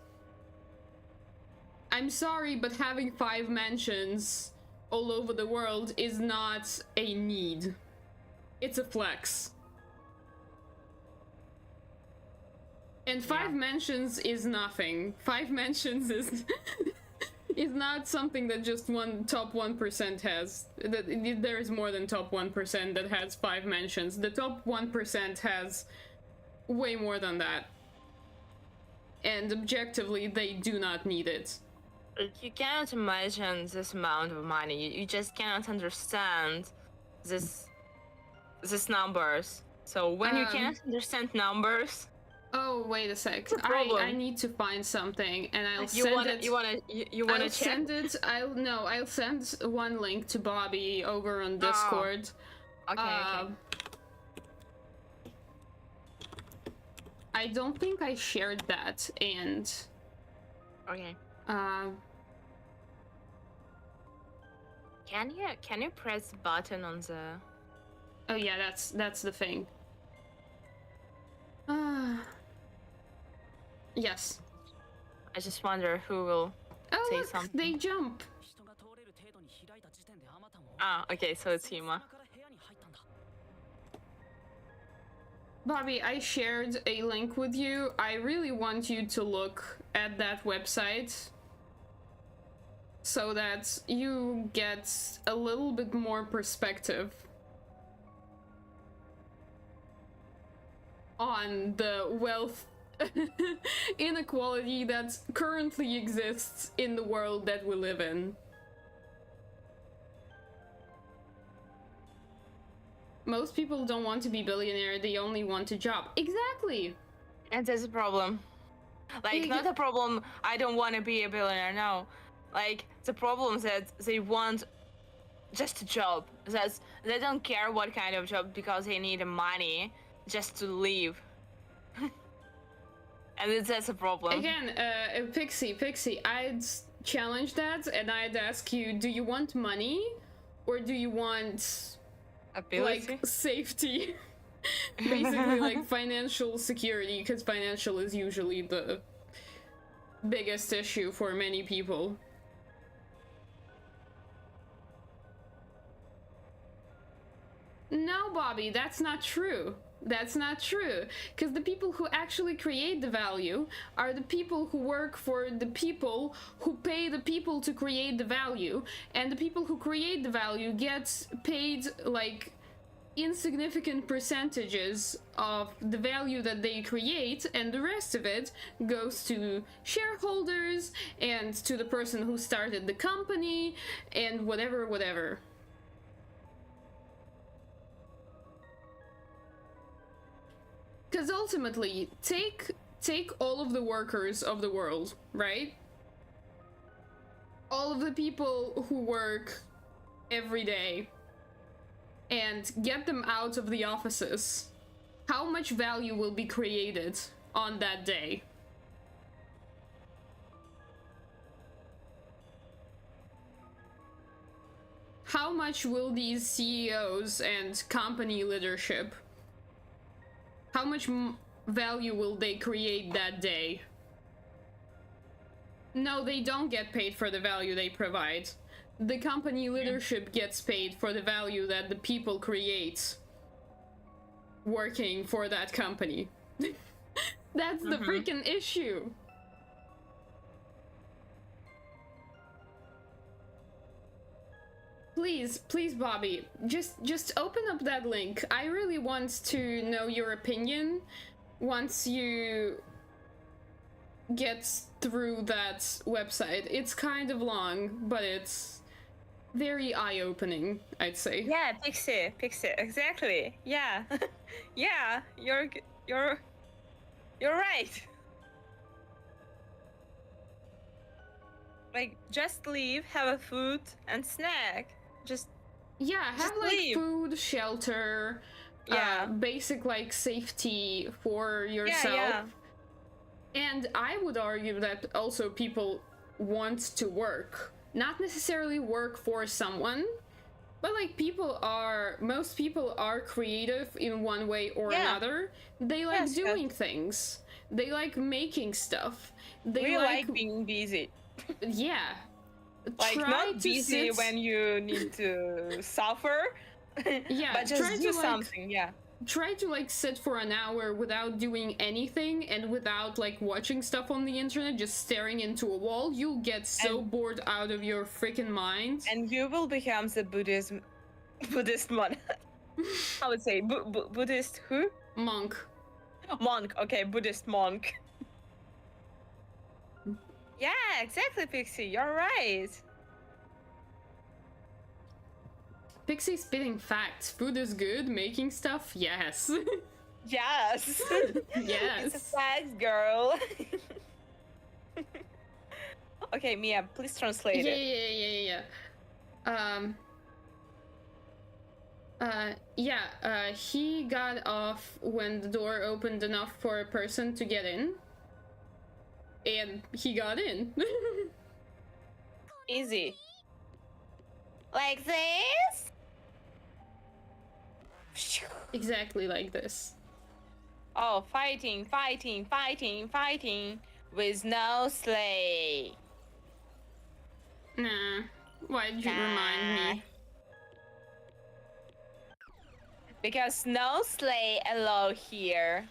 I'm sorry, but having 5 mansions all over the world is not a need. It's a flex. And 5 mansions is nothing. 5 mansions is is not something that just top 1% has. There is more than top 1% that has 5 mansions. The top 1% has way more than that. And objectively, they do not need it. You cannot imagine this amount of money. You just cannot understand this numbers. So when you cannot understand numbers. Oh, wait a sec. I need to find something, and I'll send it. You wanna check? Send it. I'll send one link to Bobby over on Discord. Okay. I don't think I shared that, and. Okay. Can you press the button on the? Oh yeah, that's the thing. Yes. I just wonder who will say look, something. They jump. Okay, so it's Hima. Bobby, I shared a link with you. I really want you to look at that website so that you get a little bit more perspective on the wealth inequality that currently exists in the world that we live in. Most people don't want to be billionaire, they only want a job. Exactly! And that's a problem. Like, not a problem, I don't want to be a billionaire, no. Like, the problem is that they want just a job. That's, they don't care what kind of job because they need money just to live. And that's a problem. Again, Pixie, I'd challenge that and I'd ask you, do you want money or do you want ability? Like safety? Basically like financial security, because financial is usually the biggest issue for many people. No, Bobby, that's not true. That's not true, because the people who actually create the value are the people who work for the people who pay the people to create the value, and the people who create the value get paid like insignificant percentages of the value that they create, and the rest of it goes to shareholders and to the person who started the company and whatever. Because ultimately, take all of the workers of the world, right? All of the people who work every day and get them out of the offices. How much value will be created on that day? How much will these CEOs and company leadership, how much value will they create that day? No, they don't get paid for the value they provide. The company leadership gets paid for the value that the people create working for that company. That's the freaking issue. Please, Bobby, just open up that link. I really want to know your opinion once you get through that website. It's kind of long, but it's very eye-opening, I'd say. Yeah, Pixie, exactly. Yeah, yeah, you're right. Like, just leave, have a food and snack. Yeah, have Just like leave. food, shelter, Yeah. basic like safety for yourself. Yeah. And I would argue that also people want to work. Not necessarily work for someone, but like most people are creative in one way or Yeah. another. They like Yes, doing things. They like making stuff. They We like being busy. yeah. Like, Try not to busy sit- when you need to suffer. Yeah, but just try do to, like, something, yeah. Try to like sit for an hour without doing anything and without like watching stuff on the internet, just staring into a wall. You'll get so bored out of your freaking mind. And you will become the Buddhist monk. I would say Buddhist who? Monk. Monk. Okay, Buddhist monk. Yeah, exactly, Pixie. You're right. Pixie spitting facts. Food is good. Making stuff, yes. Yes. Yes. It's a fact, girl. Okay, Mia, please translate it. He got off when the door opened enough for a person to get in. And he got in. Easy. Like this? Exactly like this. Oh, fighting with no sleigh. Nah. Why'd you remind me? Because no sleigh allowed here.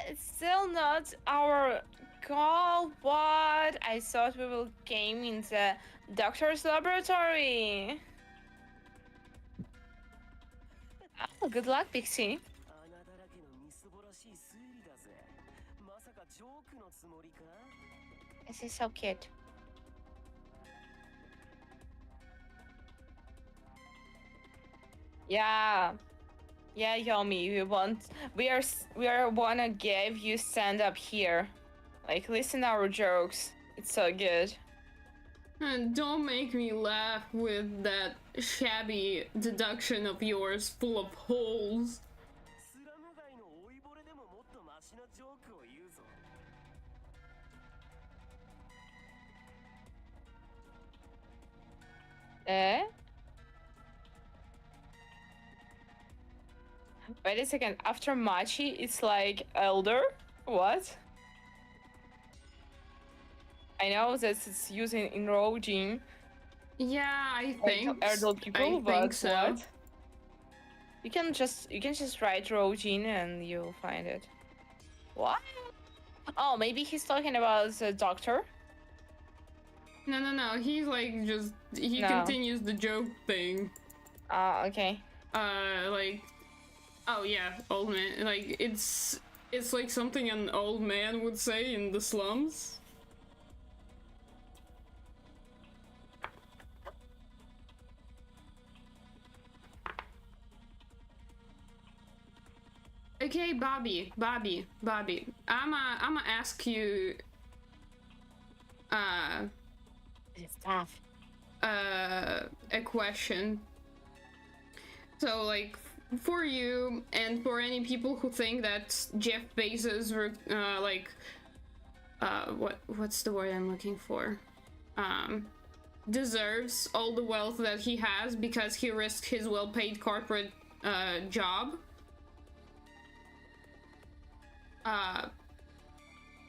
It's still not our goal. What? I thought we will game in the doctor's laboratory. Oh, good luck, Pixie. This is so cute. Yeah. Yeah, Yomi, we are wanna give you stand up here. Like, listen our jokes. It's so good. And don't make me laugh with that shabby deduction of yours full of holes. Eh? Wait a second, after Machi, it's like elder? What? I know that it's using in Rojin. Yeah, I think. Adult people, I but think so. what? You can just write Rojin and you'll find it. What? Oh, maybe he's talking about the doctor. No. He's like he No. continues the joke thing. Okay. Like, oh yeah, old man. Like it's like something an old man would say in the slums. Okay, Bobby. I'ma ask you It's tough. a question. So like for you and for any people who think that Jeff Bezos what's the word I'm looking for? Deserves all the wealth that he has because he risked his well-paid corporate job.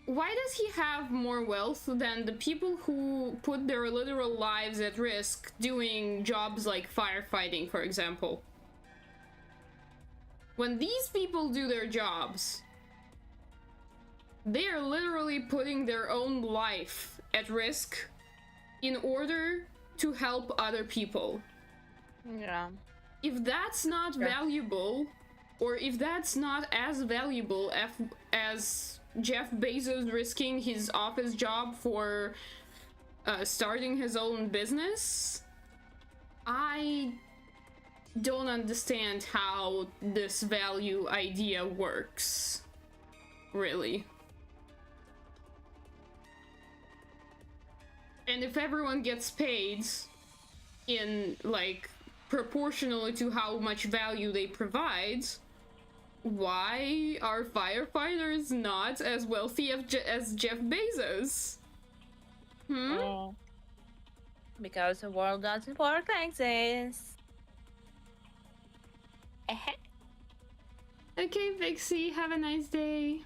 Why does he have more wealth than the people who put their literal lives at risk doing jobs like firefighting, for example? When these people do their jobs, They are literally putting their own life at risk in order to help other people. Yeah. If that's not valuable, or if that's not as valuable as Jeff Bezos risking his office job for starting his own business, I don't understand how this value idea works, really. And if everyone gets paid in, like, proportionally to how much value they provide, why are firefighters not as wealthy as Jeff Bezos? Because the world doesn't work like this. Okay, Vixie, have a nice day.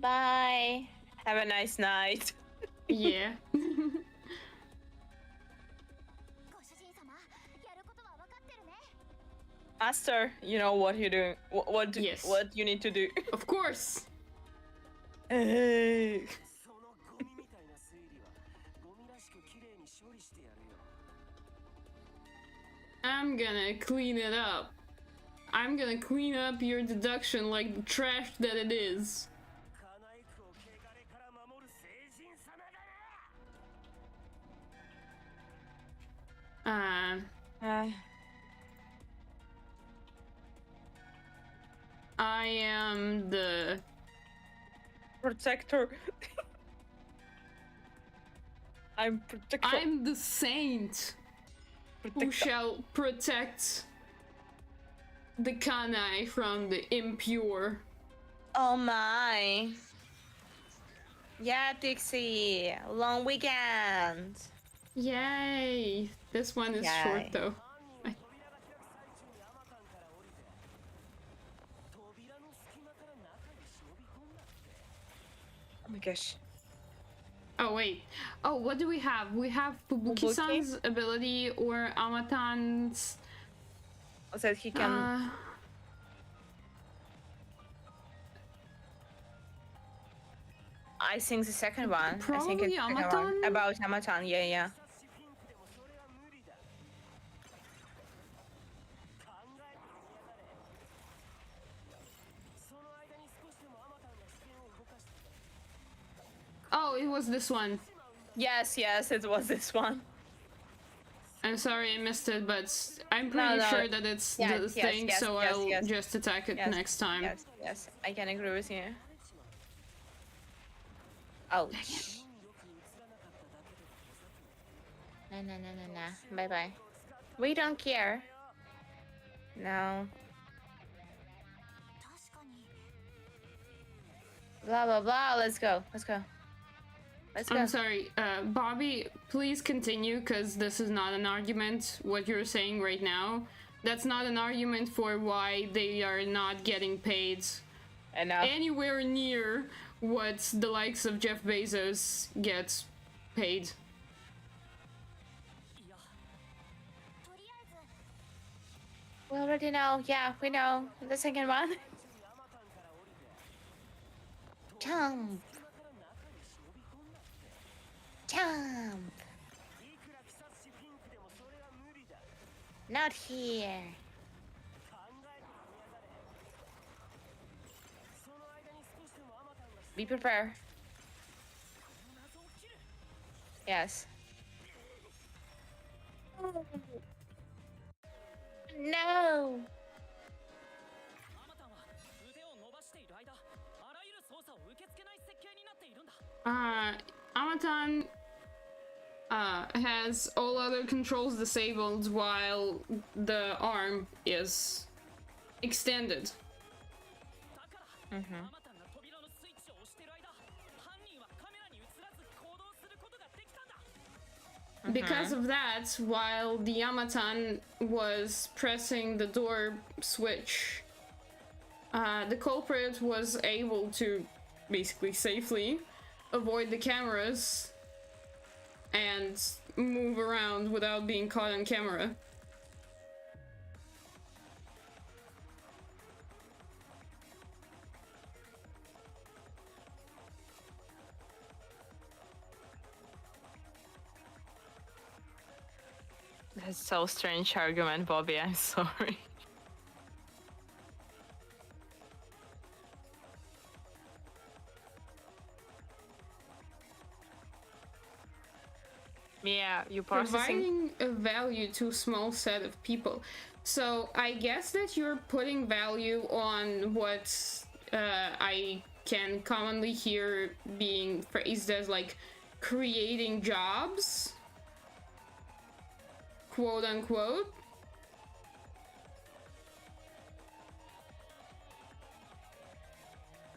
Bye. Have a nice night. Yeah. Master, you know what you're doing. What Yes. what you need to do. Of course. Hey. I'm gonna clean it up. I'm gonna clean up your deduction like the trash that it is. I am the Protector. I'm protector. I'm the saint who shall protect the Kanai from the impure. Oh my. Yeah, Dixie. Long weekend. Yay! This one is short though. Oh my gosh. Oh wait. Oh, what do we have? We have Fubuki-san's ability or Amatan's. So he can. I think the second one. Probably I think it's the second one. About Amatan. Yeah. Oh, it was this one. Yes, it was this one. I'm sorry I missed it, but I'm pretty sure that it's the thing, so I'll just attack it next time. Yes, I can agree with you. Ouch. Nah. Bye-bye. We don't care. No. Blah, blah, blah. Let's go. I'm sorry, Bobby, please continue, because this is not an argument, what you're saying right now. That's not an argument for why they are not getting paid anywhere near what the likes of Jeff Bezos gets paid. We already know. Yeah, we know. The second one. Jump. Not here. Be prepared. Yes. No. Amatan has all other controls disabled while the arm is extended. Because of that, while the Amatan was pressing the door switch, the culprit was able to basically safely avoid the cameras and move around without being caught on camera. It's so strange argument, Bobby. I'm sorry. Yeah, you processing. Providing a value to a small set of people. So I guess that you're putting value on what I can commonly hear being phrased as like creating jobs, quote unquote.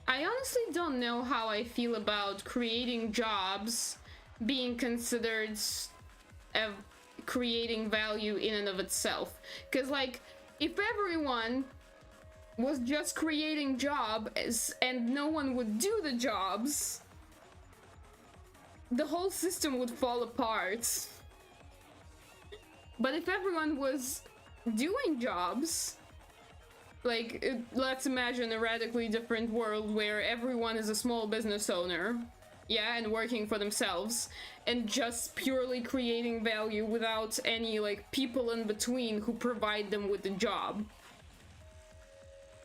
I honestly don't know how I feel about creating jobs being considered creating value in and of itself. Because, like, if everyone was just creating jobs and no one would do the jobs, the whole system would fall apart. But if everyone was doing jobs, like, let's imagine a radically different world where everyone is a small business owner, yeah, and working for themselves, and just purely creating value without any, like, people in between who provide them with the job.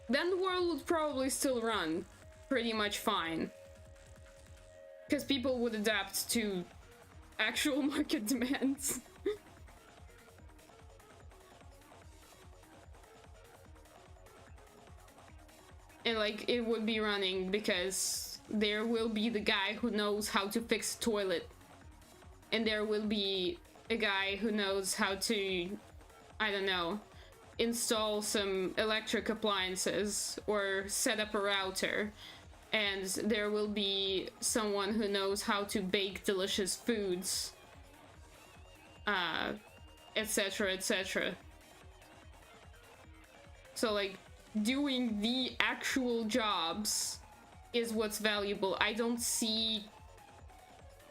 Then the world would probably still run pretty much fine. Because people would adapt to actual market demands. And, like, it would be running because there will be the guy who knows how to fix a toilet. And there will be a guy who knows how to, I don't know, install some electric appliances or set up a router. And there will be someone who knows how to bake delicious foods. Etc., etc. So, like, doing the actual jobs is what's valuable. I don't see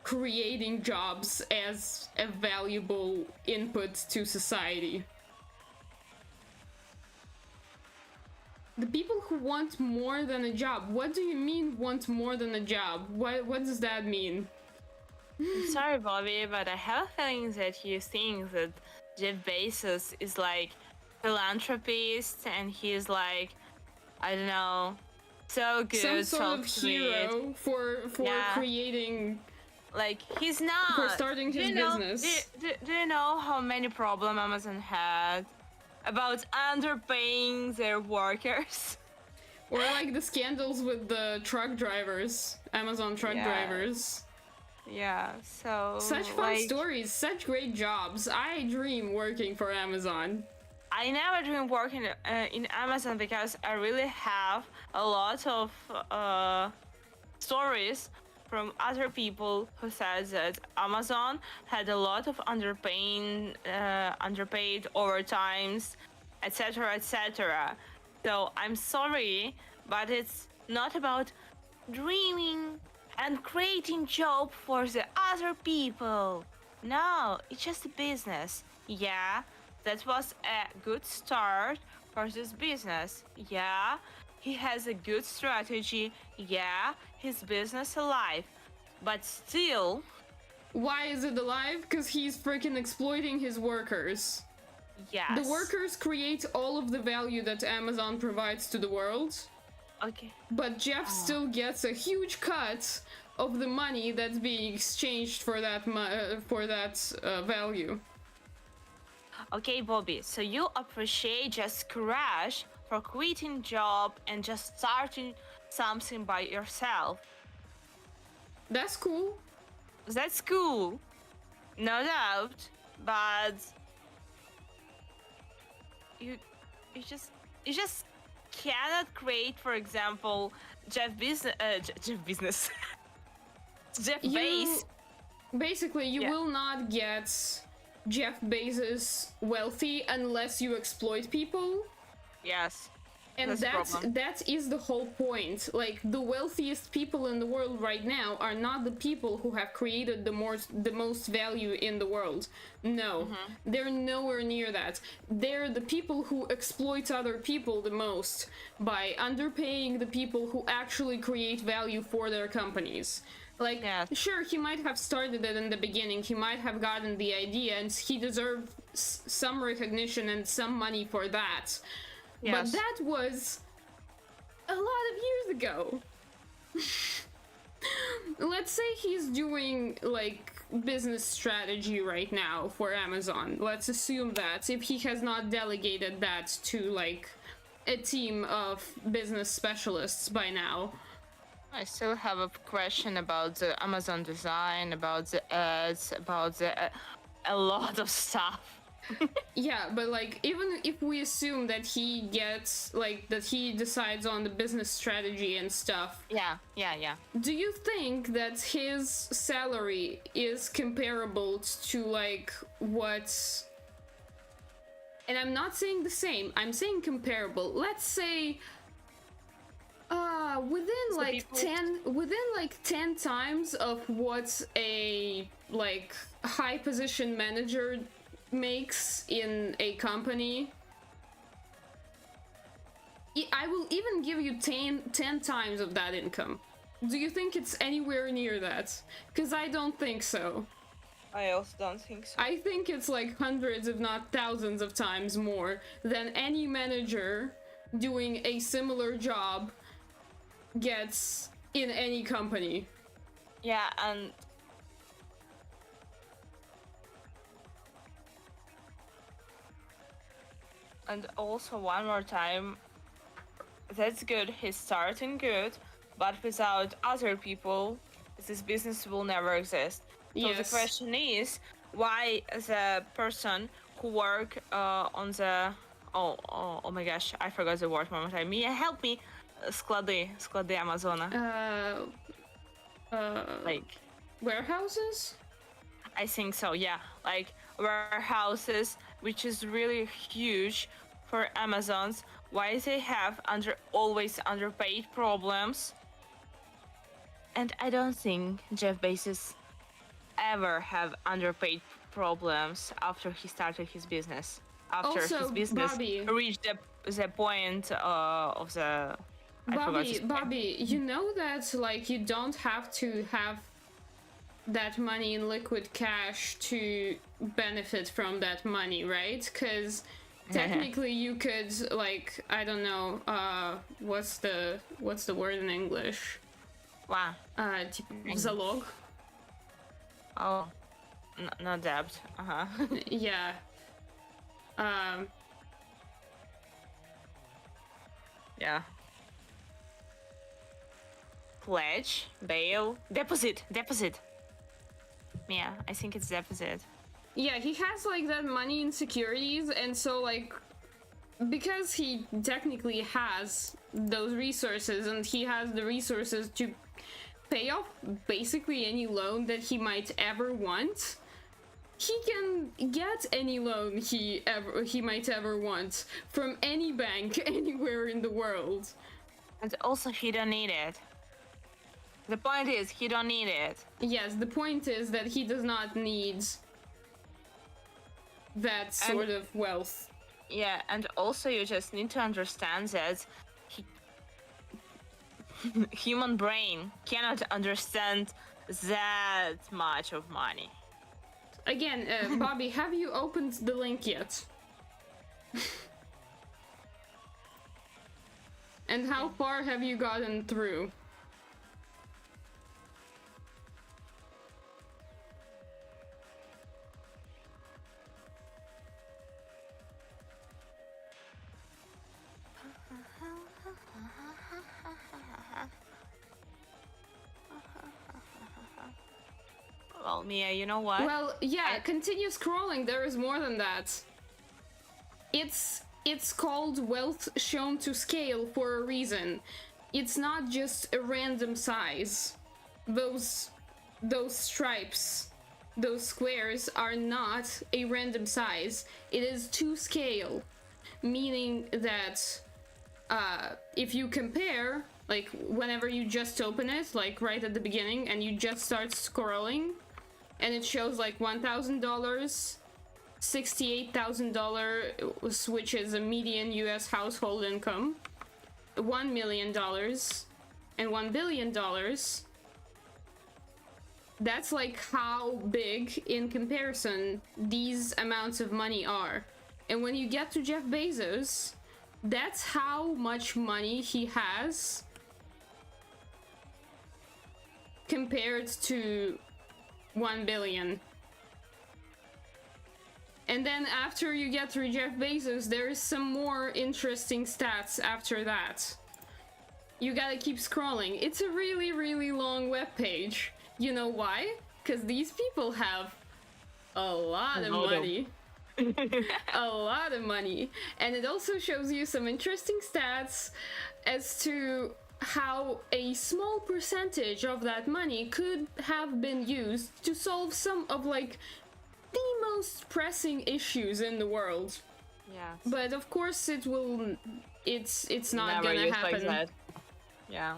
creating jobs as a valuable input to society. The people who want more than a job. What do you mean want more than a job? What does that mean? I'm sorry, Bobby, but I have a feeling that you think that Jeff Bezos is like philanthropist and he's like, I don't know, so good, some sort of hero for creating. Like, he's not. For starting his business. Do you know how many problems Amazon had about underpaying their workers? Or like the scandals with the truck drivers, Amazon truck drivers. Yeah, so such fun stories, such great jobs. I dream working for Amazon. I never dream working in Amazon because I really have a lot of stories from other people who said that Amazon had a lot of underpaid overtimes, etc., etc. So I'm sorry, but it's not about dreaming and creating job for the other people. No, it's just a business. Yeah, that was a good start for this business. Yeah, he has a good strategy. Yeah, his business alive. But still... Why is it alive? Because he's freaking exploiting his workers. Yes. The workers create all of the value that Amazon provides to the world. Okay. But Jeff still gets a huge cut of the money that's being exchanged for that value. Okay, Bobby, so you appreciate just Crash for quitting job and just starting something by yourself. That's cool. That's cool. No doubt. But you just cannot create, for example, Jeff Bezos. Basically, you will not get Jeff Bezos wealthy unless you exploit people. Yes. And that is the whole point. Like, the wealthiest people in the world right now are not the people who have created the most value in the world. No, they're nowhere near that. They're the people who exploit other people the most by underpaying the people who actually create value for their companies. Like, sure, he might have started it in the beginning, he might have gotten the idea, and he deserved some recognition and some money for that. Yes. But that was a lot of years ago. Let's say he's doing like business strategy right now for Amazon. Let's assume that if he has not delegated that to like a team of business specialists by now. I still have a question about the Amazon design, about the ads, about a lot of stuff. Yeah, but like even if we assume that he gets like that he decides on the business strategy and stuff. Yeah. Do you think that his salary is comparable to like what? And I'm not saying the same. I'm saying comparable. Let's say within 10 times of what a like high position manager makes in a company. I will even give you 10 times of that income. Do you think it's anywhere near that? Because I don't think so. I also don't think so. I think it's like hundreds, if not thousands of times more than any manager doing a similar job gets in any company. Yeah, and also one more time, that's good, he's starting good, but without other people, this business will never exist. So Yes. the question is, why the person who work on the oh my gosh, I forgot the word one more time. Mia, help me. Sklady Amazona. Like Warehouses? I think so, yeah. Like warehouses, which is really huge for Amazons. Why they have always underpaid problems. And I don't think Jeff Bezos ever have underpaid problems after he started his business. After Also, his business Bobby. reached the point of the Bobby, you know that like you don't have to have that money in liquid cash to benefit from that money, right? Because technically you could like I don't know what's the word in English? Wow. Zalog. Oh, no debt. Yeah. Yeah. Pledge, bail, deposit. Yeah, I think it's deposit. Yeah, he has like that money in securities, and so like because he technically has those resources and he has the resources to pay off basically any loan that he might ever want, he can get any loan he might ever want from any bank anywhere in the world. And also he don't need it. The point is he don't need it. Yes, the point is that he does not need that sort of wealth. Yeah, and also you just need to understand that human brain cannot understand that much of money. Again, Bobby, have you opened the link yet? And how far have you gotten through? Well, Mia, you know what? Well, yeah, continue scrolling. There is more than that. It's called wealth shown to scale for a reason. It's not just a random size. Those stripes, those squares are not a random size. It is to scale, meaning that if you compare, like whenever you just open it, like right at the beginning, and you just start scrolling, and it shows like $1,000, $68,000, which is a median US household income, $1 million, and $1 billion. That's like how big in comparison these amounts of money are. And when you get to Jeff Bezos, that's how much money he has compared to 1 billion. And then after you get through Jeff Bezos, there is some more interesting stats after that. You gotta keep scrolling. It's a really, really long webpage. You know why? Because these people have a lot of money. A lot of money. And it also shows you some interesting stats as to how a small percentage of that money could have been used to solve some of like the most pressing issues in the world. Yeah. But of course it's not Never gonna used happen. like that. Yeah.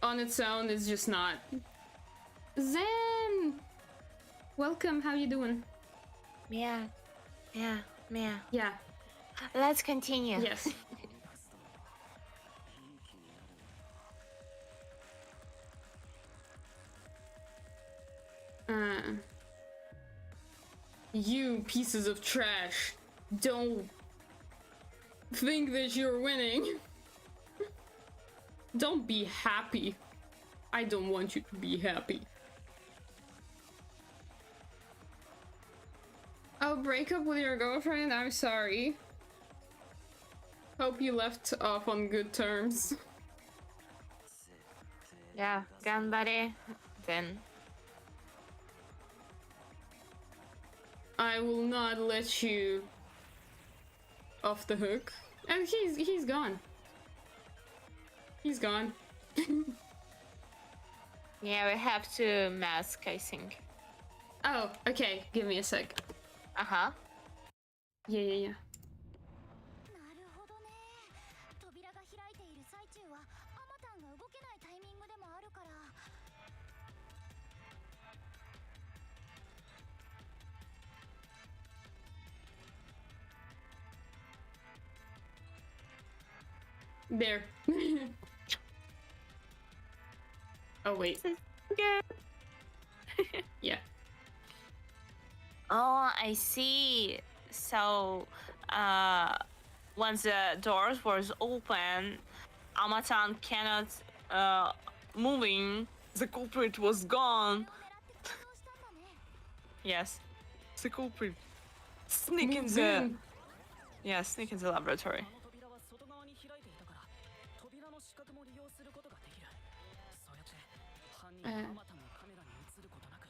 On its own, it's just not. Zen! Welcome, how you doing? Yeah. Yeah. Yeah. Yeah. Let's continue. Yes. You pieces of trash, don't think that you're winning. Don't be happy. I don't want you to be happy. Oh, break up with your girlfriend? I'm sorry. Hope you left off on good terms. Yeah, ganbare. Then. I will not let you off the hook. And he's gone. He's gone. Yeah, we have to mask, I think. Oh, okay. Give me a sec. Uh-huh. Yeah. なるほどね。扉が開いている最中はアマタンが動けないタイミングでもあるから。There. Oh, wait. Yeah. Oh, I see. So, once the doors was open, Amatan cannot moving. The culprit was gone. Yes, the culprit sneak in Moves the in. yeah sneak in the laboratory. あの扉は外側に開いていたから扉の仕掛けも利用することができる。そうやって犯人はアマタンのカメラに映ることなく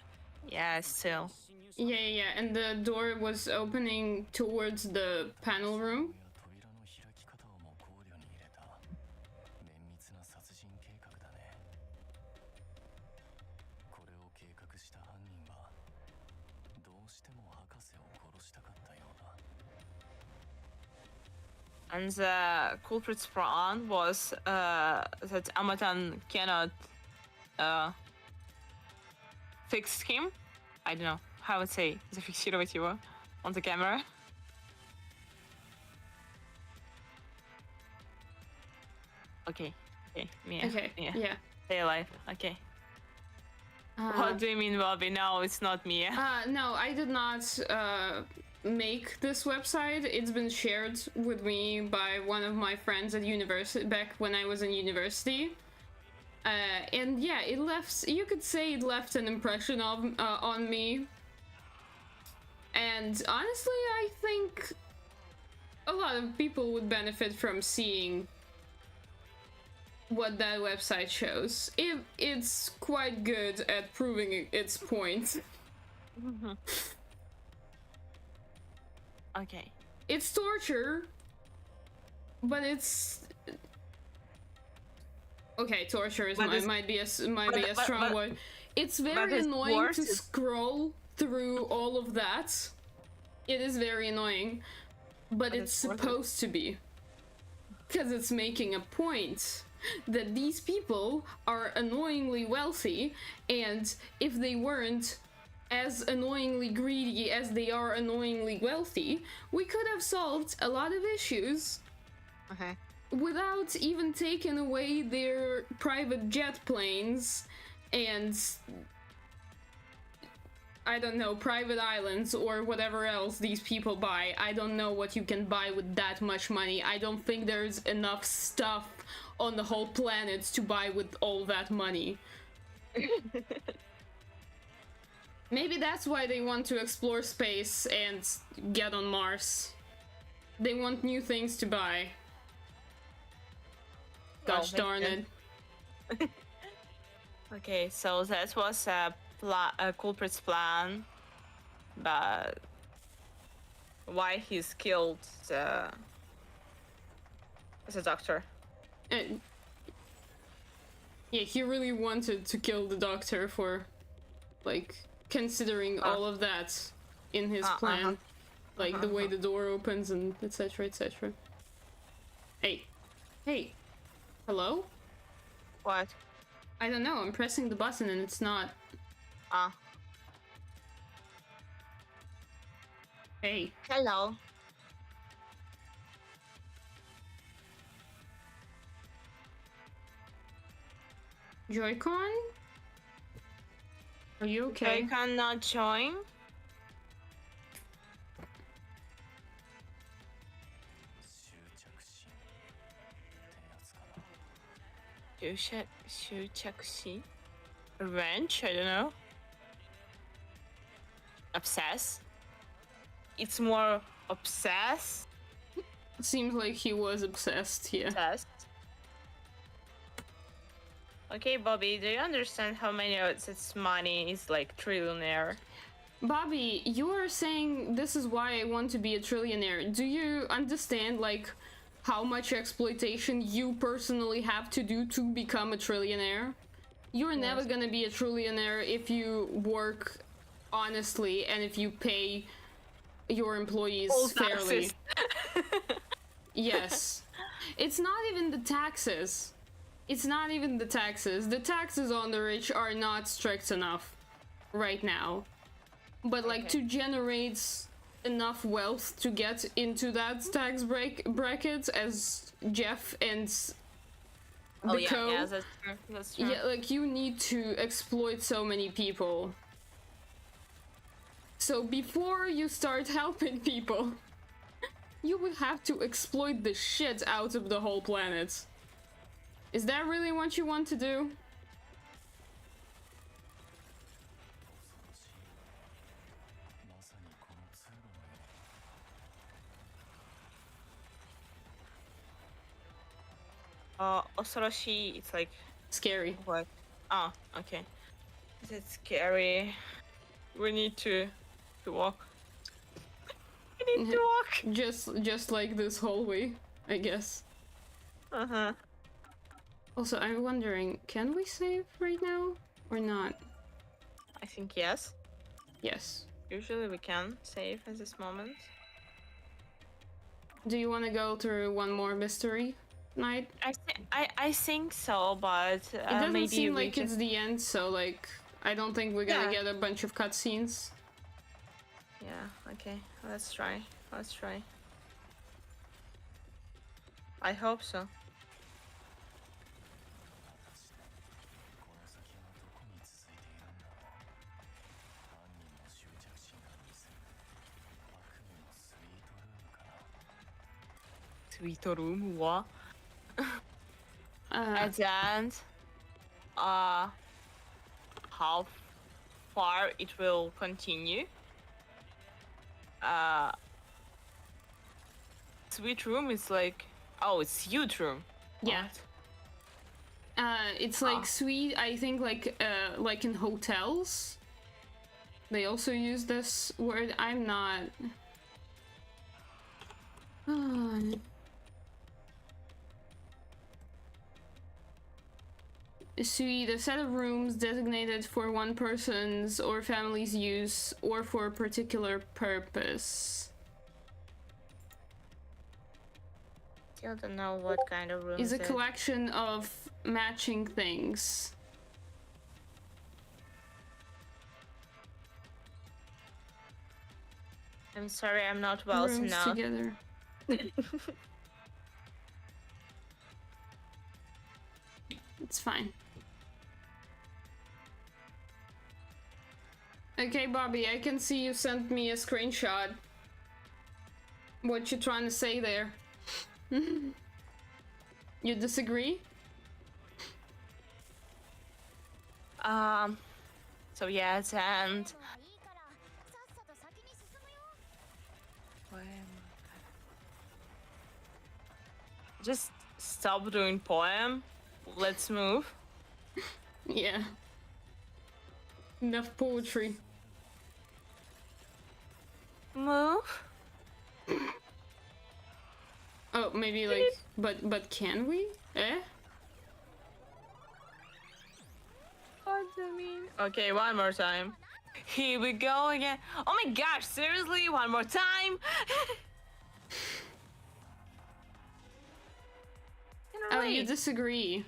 Yeah, still. Yeah. And the door was opening towards the panel room. 扉の開き方をも考慮に入れた綿密な殺人計画だね。これを計画した犯人はどうしても博士を殺したかったようだ。 And the culprit's plan was that Amatan cannot fix him. I don't know how I would say зафиксировать его on the camera. Okay. Mia. Okay, yeah. Stay alive. Okay. Uh, What do you mean, Bobby? No, it's not Mia. No, I did not make this website. It's been shared with me by one of my friends at university back when I was in university. And yeah, it left. You could say it left an impression of on me. And honestly, I think a lot of people would benefit from seeing what that website shows. It's quite good at proving its point. Okay. It's torture, but it's okay. Torture is might be a strong word. It's very it's annoying worse, to it's- scroll through all of that. It is very annoying, but it's it's worth it. supposed to be, because it's making a point that these people are annoyingly wealthy, and if they weren't as annoyingly greedy as they are annoyingly wealthy, we could have solved a lot of issues Okay. without even taking away their private jet planes and I don't know, private islands or whatever else these people buy. I don't know what you can buy with that much money. I don't think there's enough stuff on the whole planet to buy with all that money. Maybe that's why they want to explore space and get on Mars. They want new things to buy. Gosh darn it. Okay, so that was a culprit's plan, but why he's killed the doctor? Yeah, he really wanted to kill the doctor for, like, considering all of that in his plan. Like, the way the door opens and etc, etc. Hey. Hey. Hello? What? I don't know, I'm pressing the button and it's not... Hey. Hello. Joy-Con? Are you okay? Joy-Con not join? Shuchakushi? Revenge? I don't know. Obsess? It's more obsessed? Seems like he was obsessed, yeah. Obsessed. Okay, Bobby, do you understand how many of this money is like trillionaire? Bobby, you are saying this is why I want to be a trillionaire. Do you understand, like, how much exploitation you personally have to do to become a trillionaire? You're never gonna be a trillionaire if you work honestly and if you pay your employees fairly. Yes. It's not even the taxes. It's not even the taxes. The taxes on the rich are not strict enough right now. But like to generate enough wealth to get into that tax bracket as Jeff and the co. Yeah, that's true. That's true. Yeah, like you need to exploit so many people. So before you start helping people, you would have to exploit the shit out of the whole planet. Is that really what you want to do? Osoroshi, it's like... Scary. What? Oh, okay. Is it scary? We need to walk. We need to walk! Just like this hallway, I guess. Uh-huh. Also, I'm wondering, can we save right now? Or not? I think yes. Yes. Usually we can save at this moment. Do you want to go through one more mystery night? I think so, but it doesn't maybe seem we like just... it's the end, so like I don't think we're gonna get a bunch of cutscenes. Yeah, okay. Let's try. Let's try. I hope so. Sweet room, what? At the end, how far it will continue? Sweet room is like, oh, it's huge room. Yeah. It's like sweet. I think like in hotels, they also use this word. I'm not. Suite, a set of rooms designated for one person's or family's use or for a particular purpose. Still don't know what kind of room is a collection of matching things. I'm sorry, I'm not well rooms enough. Together. It's fine. Okay, Bobby, I can see you sent me a screenshot. What you trying to say there? You disagree? So yes, and のはいいからさっさと先に進むよ。 where am I? Just stop doing poem. Let's move. Yeah. Enough poetry. Move. Oh, maybe like, but can we? Eh? What do you mean? Okay, one more time. Here we go again. Oh my gosh, seriously? One more time? Oh, you disagree.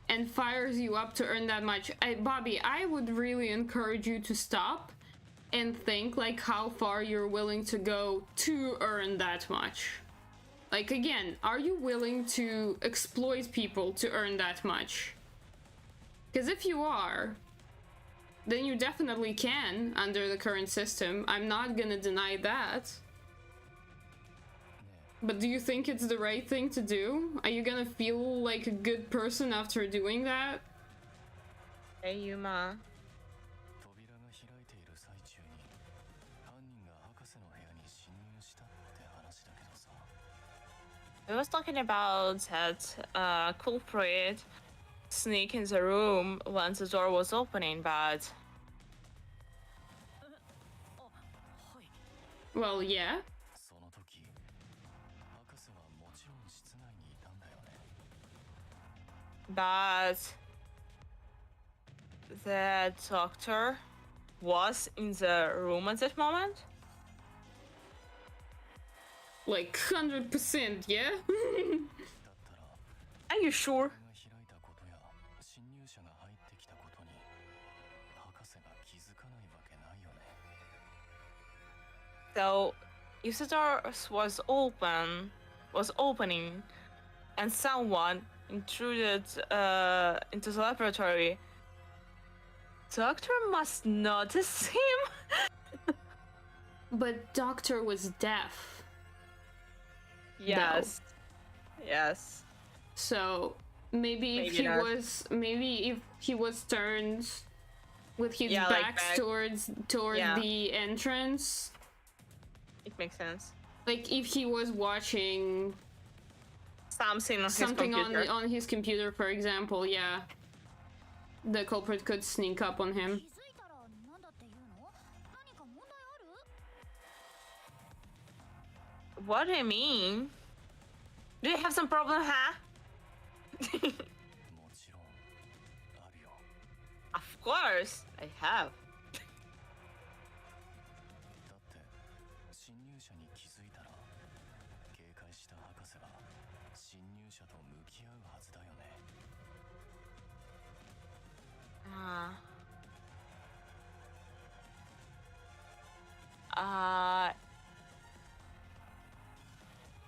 And fires you up to earn that much. Bobby, I would really encourage you to stop and think like how far you're willing to go to earn that much. Like again, are you willing to exploit people to earn that much? Because if you are, then you definitely can under the current system. I'm not gonna deny that. But do you think it's the right thing to do? Are you gonna feel like a good person after doing that? Hey, Yuma. 扉が開いている最中に犯人が博士の部屋に侵入したって話だけどさ。 I was talking about that culprit sneak in the room once the door was opening, but Well, yeah. その時博士はもちろん室内にいたんだよね。 but the doctor was in the room at that moment. Like 100%, yeah? だったら Are you sure? 扉が開いたことや侵入者が入ってきたことに博士が気づかないわけないよね。 So, if the door was opening, and someone intruded into the laboratory, doctor must notice him. But Doctor was deaf. Yes. Yes. So maybe if Maybe he not. was, maybe if he was turned with his Yeah, like back back. towards Yeah. the entrance, It makes sense. like if he was watching Something on something his computer. on his computer, for example, yeah, the culprit could sneak up on him. 気づいたらなんだっていうの？何か問題ある？ What do you mean? Do you have some problem, huh? もちろんあるよ。 Of course, I have. だって侵入者に気づいたら警戒した博士は侵入者と向き合うはずだよね。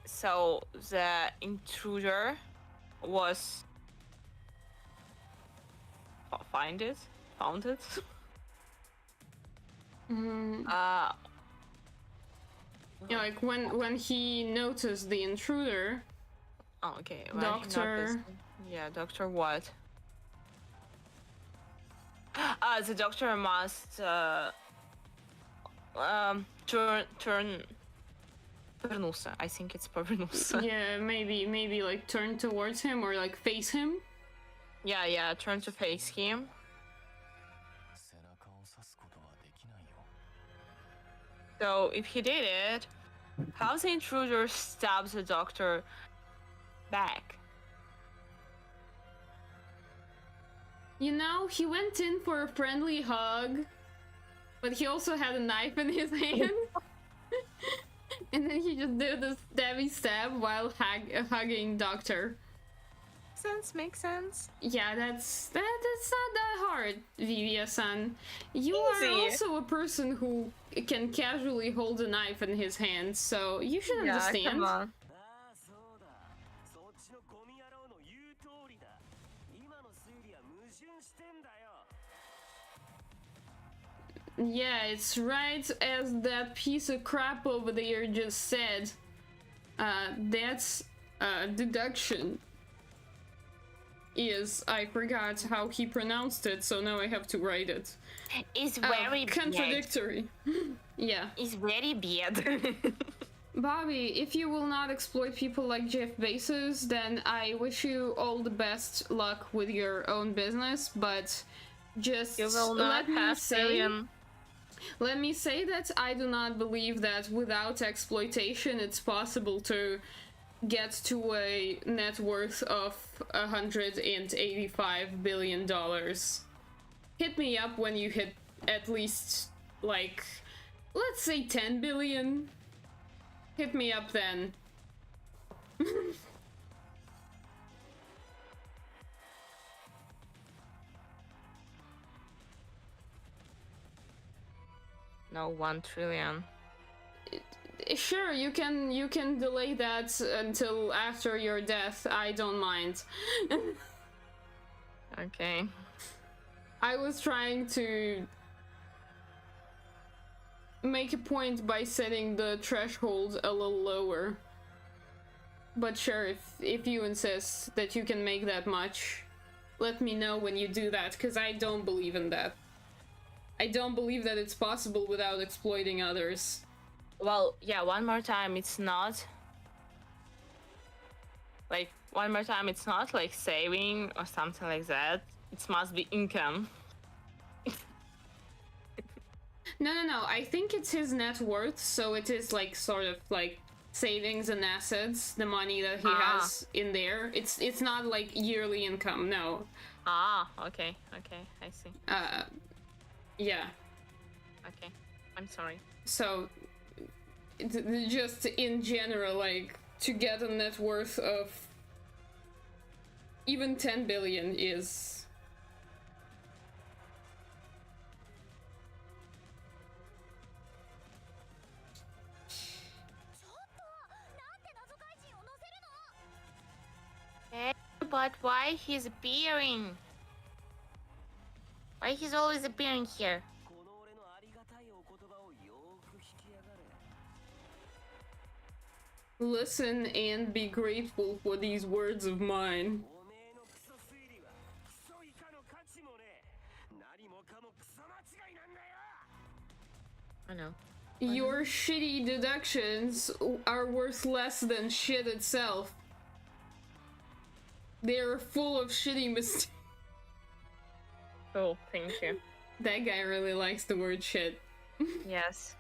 So the intruder was found it. Yeah, like when he noticed the intruder, Oh, okay. When he Doctor- noticed- Yeah, doctor what? The doctor must turn. Повернулся. I think it's повернулся. yeah, maybe like turn towards him or like face him. Yeah, turn to face him. 背中を刺すことはできないよ。 So if he did it, how the intruder stabs the doctor back? You know, he went in for a friendly hug, but he also had a knife in his hand. And then he just did a stabby stab while hugging Doctor. Makes sense. Yeah, that's not that hard, Vivia-san. You are Easy. also a person who can casually hold a knife in his hand, so you should Yeah, understand. come on. ああそうだそっちのゴミ野郎の言う通りだ今の推理は矛盾してんだよ Yeah, it's right as that piece of crap over there just said. That's deduction. Is I forgot how he pronounced it, so now I have to write it. It's very contradictory. Yeah. It's very bad. Bobby, if you will not exploit people like Jeff Bezos, then I wish you all the best luck with your own business, but just You will not have billion. Let me say that I do not believe that without exploitation it's possible to get to a net worth of $185 billion. Hit me up when you hit at least, like, let's say 10 billion. Hit me up then. No, 1 trillion. Sure, you can delay that until after your death. I don't mind. Okay. I was trying to make a point by setting the threshold a little lower. But sure, if you insist that you can make that much, let me know when you do that, because I don't believe in that. I don't believe that it's possible without exploiting others. Well, yeah, one more time, it's not... Like, one more time, it's not like saving or something like that. It must be income. No. I think it's his net worth, so it is like sort of like savings and assets, the money that he has in there. It's not like yearly income, no. Okay, I see. Yeah. Okay, I'm sorry. So, just in general, like, to get a net worth of even 10 billion is... But why he's appearing? Why he's always appearing here? この俺のありがたいお言葉をよーく聞きやがれ。 Listen and be grateful for these words of mine. おめえのクソ推理はクソ以下の価値もねえ。何もかもクソ間違いなんだよ。 I know. Your shitty deductions are worth less than shit itself. They're full of shitty mistakes. Oh, thank you. That guy really likes the word shit. Yes.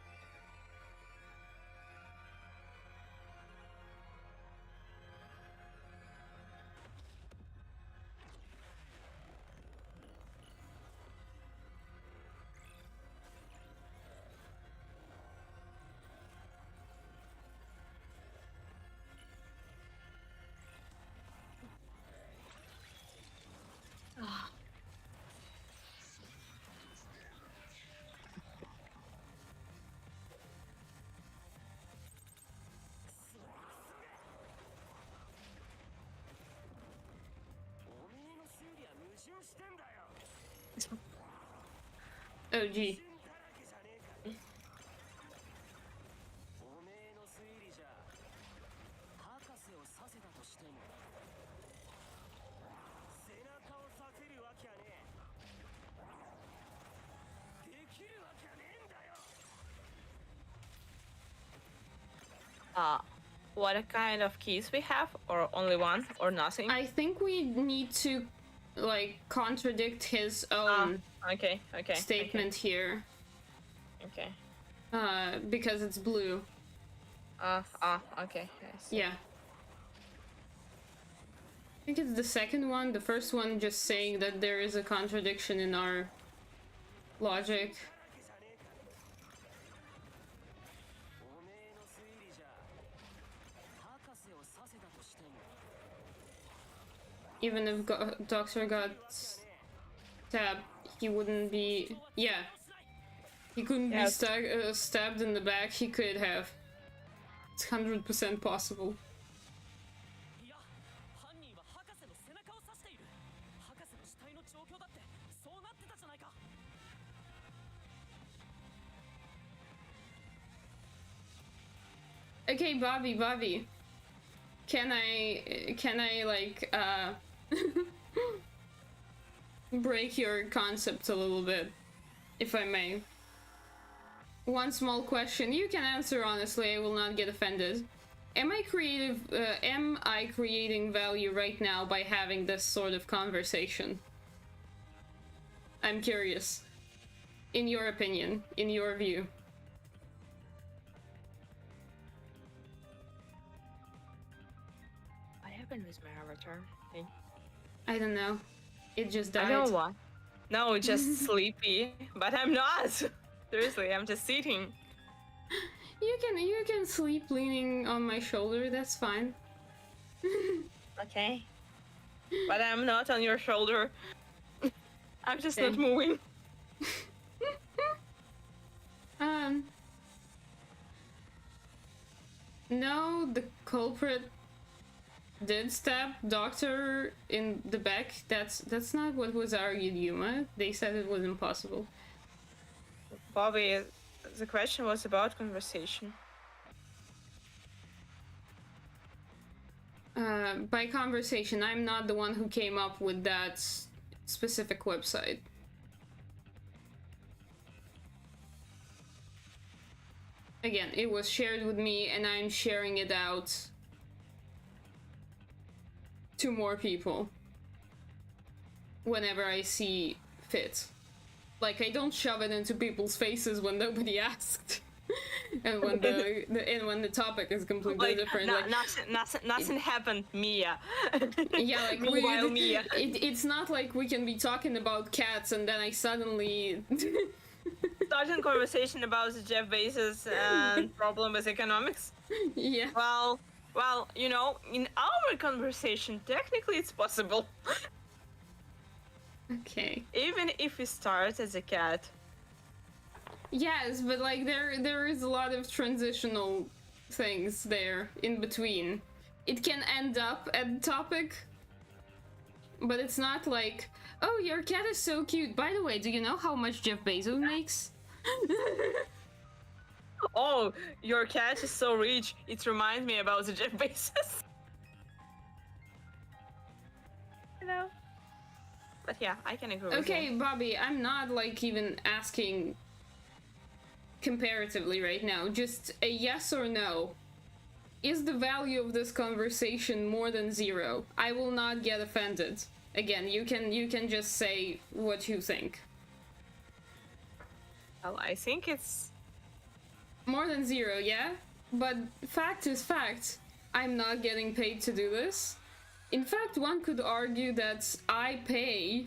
Oh, gee. おめえの推理じゃ博士をさせたとしても背中をさせるわけはねえ。できるわけはねえんだよ。 What kind of keys we have? Or only one? Or nothing? I think we need to, like, contradict his own Okay. statement here. Okay. Because it's blue. Okay. I see. Yeah. I think it's the second one. The first one just saying that there is a contradiction in our logic. おめえの推理じゃ博士をさせたとしても Even if Doctor got stabbed, he wouldn't be... Yeah. He couldn't be stabbed in the back. He could have. It's 100% possible. いや犯人は博士の背中を刺している。博士の死体の状況だってそうなってたじゃないか。Okay, Bobby. Can I like break your concept a little bit, if I may? One small question. You can answer honestly. I will not get offended. Am I creating value right now by having this sort of conversation? I'm curious. In your opinion, in your view. What happened with my avatar thing? I don't know. It just died. I don't know why. No, just sleepy. But I'm not. Seriously, I'm just sitting. You can sleep leaning on my shoulder. That's fine. Okay. But I'm not on your shoulder. I'm just Okay. not moving. No, the culprit did stab Doctor in the back. That's not what was argued, Yuma. They said it was impossible. Bobby, the question was about conversation. By conversation, I'm not the one who came up with that specific website. Again, it was shared with me and I'm sharing it out to more people whenever I see fit. Like, I don't shove it into people's faces when nobody asked. And when the topic is completely Like, different. nothing happened, Mia. Yeah, like Meanwhile, Mia. It's not like we can be talking about cats and then I suddenly Starting conversation about the Jeff Bezos and problem with economics. yeah. Well, you know, in our conversation, technically it's possible. Okay. Even if we start as a cat. Yes, but like there is a lot of transitional things there in between. It can end up at the topic, but it's not like, oh, your cat is so cute. By the way, do you know how much Jeff Bezos makes? Oh, your cat is so rich. It reminds me about the Jeff Bezos. You know? But yeah, I can agree with Okay, you. Bobby, I'm not like even asking comparatively right now. Just a yes or no. Is the value of this conversation more than 0? I will not get offended. Again, you can just say what you think. Well, I think it's... More than 0, yeah? But fact is fact. I'm not getting paid to do this. In fact, one could argue that I pay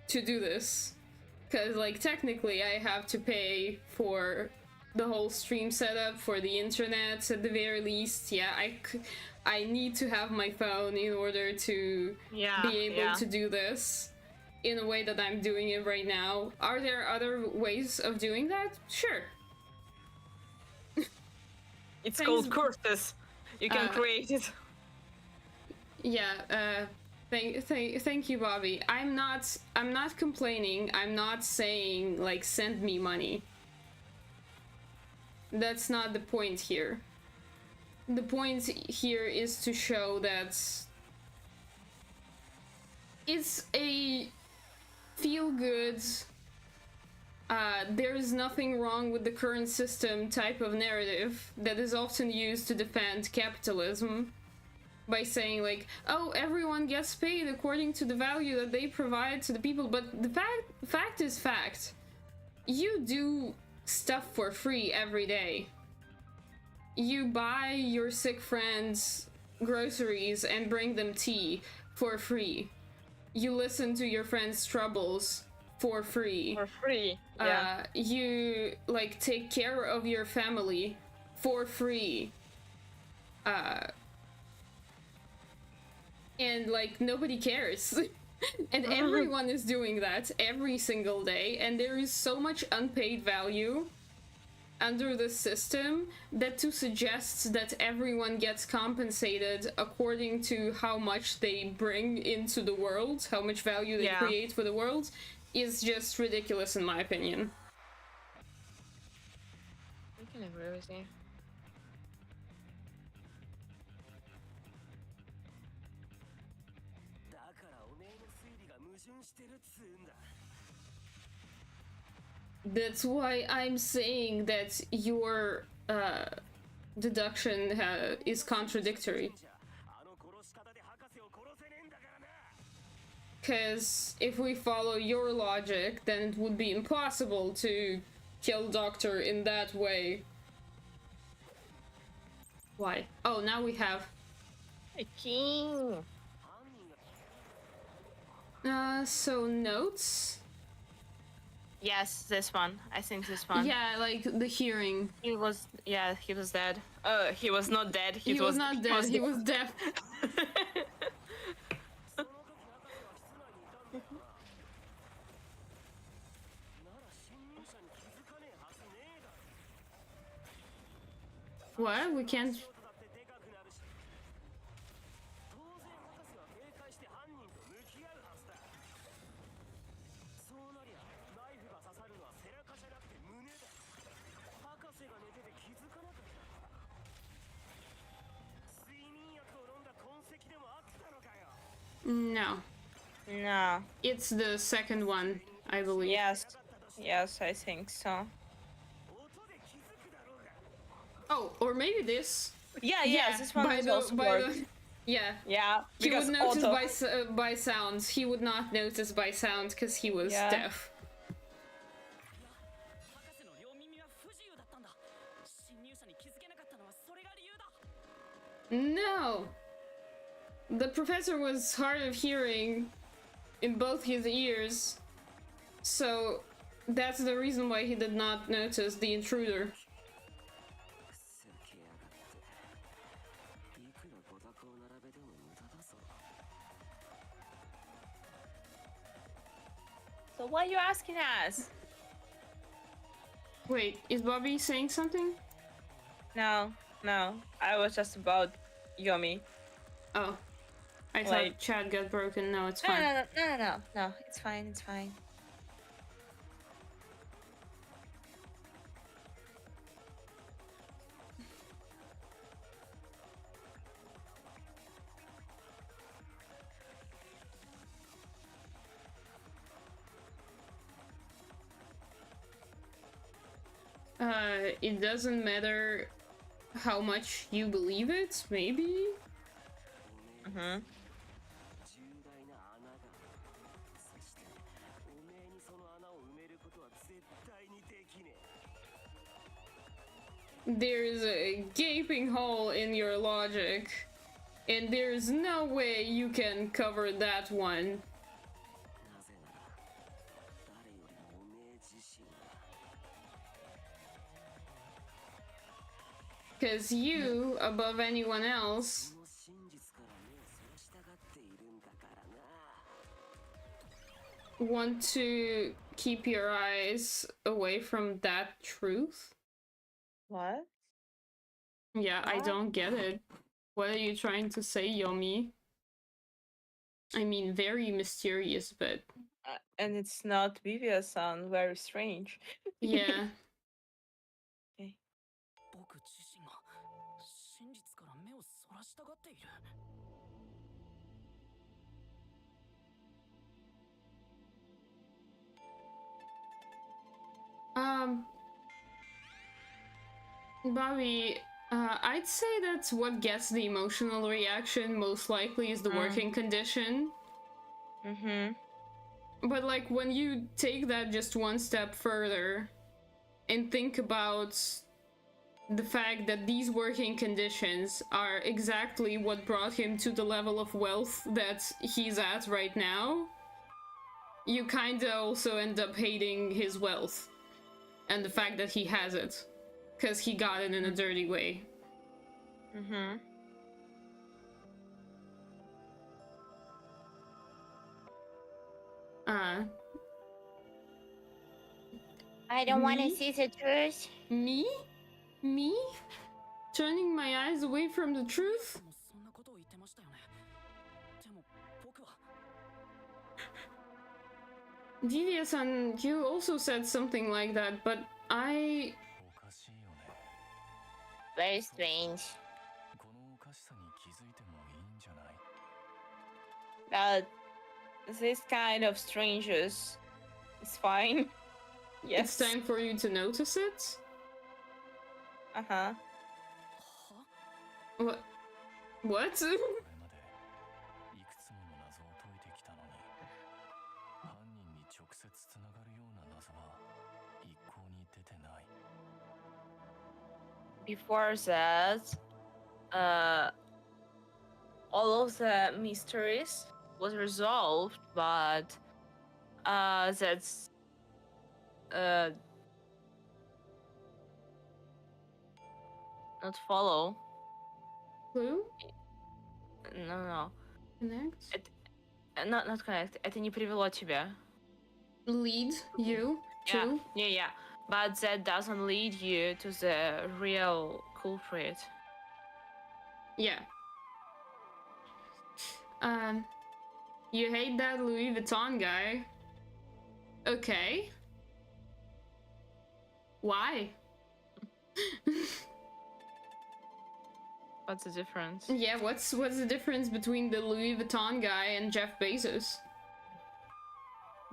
to do this. Because, like, technically I have to pay for the whole stream setup, for the internet at the very least. Yeah, I need to have my phone in order to be able to do this in a way that I'm doing it right now. Are there other ways of doing that? Sure. It's Thanks. called courses. You can create it. Yeah, thank you, Bobby. I'm not complaining. I'm not saying, like, send me money. That's not the point here. The point here is to show that it's a feel-good, there is nothing wrong with the current system type of narrative that is often used to defend capitalism by saying, like, oh, everyone gets paid according to the value that they provide to the people. But the fact is fact. You do stuff for free every day. You buy your sick friends groceries and bring them tea for free. You listen to your friends' troubles for free. For free. Yeah. You, like, take care of your family for free. And, like, nobody cares. And everyone is doing that every single day, and there is so much unpaid value under the system that to suggest that everyone gets compensated according to how much they bring into the world, how much value they create for the world, is just ridiculous in my opinion. I can agree with you. んだ。 That's why I'm saying that your deduction is contradictory. あの殺し方で博士を殺せねえんだからな。 Because if we follow your logic, then it would be impossible to kill Doctor in that way. Why? Oh, now we have. King. So notes? Yes, this one. I think this one. Yeah, like the hearing. He was dead. He was not dead. He was not dead, he was deaf. その時博士は室内にいたんだよな。なら侵入者に気づかねえはずねえだろ。 What? We can't. 足音だってでかくなるし、当然博士は警戒して犯人と向き合うはずだ。そうなりゃナイフが刺さるのは背中じゃなくて胸だ。博士が寝てて気づかなかった。睡眠薬を飲んだ痕跡でもあったのかよ。 No. No. It's the second one, I believe. Yes. Yes, I think so. 音で気づくだろうが。 Oh, or maybe this. Yeah, yes, this one by is the, also by work. the, yeah. Yeah, He because would notice auto. by sounds. He would not notice by sound because he was Yeah. deaf. 博士の両耳は不自由だったんだ。侵入者に気づけなかったのはそれが理由だ。 No! The professor was hard of hearing in both his ears, so that's the reason why he did not notice the intruder. せけやがって。いくらごたくを並べても無駄だぞ。 So why are you asking us? Wait, is Bobby saying something? No, no. I was just about Yomi. Oh. I thought Like- chat got broken. No, it's No, fine. no, no, no, no, no. It's fine. It's fine. It doesn't matter how much you believe it, maybe? Mm-hmm. 重大な穴が。そしておめえにその穴を埋めることは絶対にできねえ。 There's a gaping hole in your logic, and there's no way you can cover that one. なぜなら誰よりもおめえ自身が。 Because you, above anyone else, その真実から目をそらしたがっているんだからな。 want to keep your eyes away from that truth? What? Yeah, I don't get it. What are you trying to say, Yomi? I mean, very mysterious, but And it's not Vivian-san. Very strange. yeah. 僕自身が真実から目をそらしたがっている。 Bobby, I'd say that's what gets the emotional reaction most likely is the working condition. Mm-hmm. But like when you take that just one step further and think about the fact that these working conditions are exactly what brought him to the level of wealth that he's at right now, you kinda also end up hating his wealth and the fact that he has it. Because he got it in a dirty way. Mm-hmm. I don't want to Me? see the truth. Me? Me? Turning my eyes away from the truth? もそんなことを言ってましたよね。でも僕は Divya-san, you also said something like that, but I... おかしいよね。 Very strange. このおかしさに気づいてもいいんじゃない？ this kind of strangers is fine. Yes. It's time for you to notice it. Uh-huh. は What? What? これまでいくつもの謎を解いてきたのに犯人に直接つながるような謎は一向に出てない。 Before that, all of the mysteries was resolved, but that's not follow. Clue? No. Connect? Not connect. Это не привело тебя. Lead you Yeah, to? yeah. But that doesn't lead you to the real culprit. Yeah. You hate that Louis Vuitton guy. Okay. Why? What's the difference? Yeah, what's the difference between the Louis Vuitton guy and Jeff Bezos?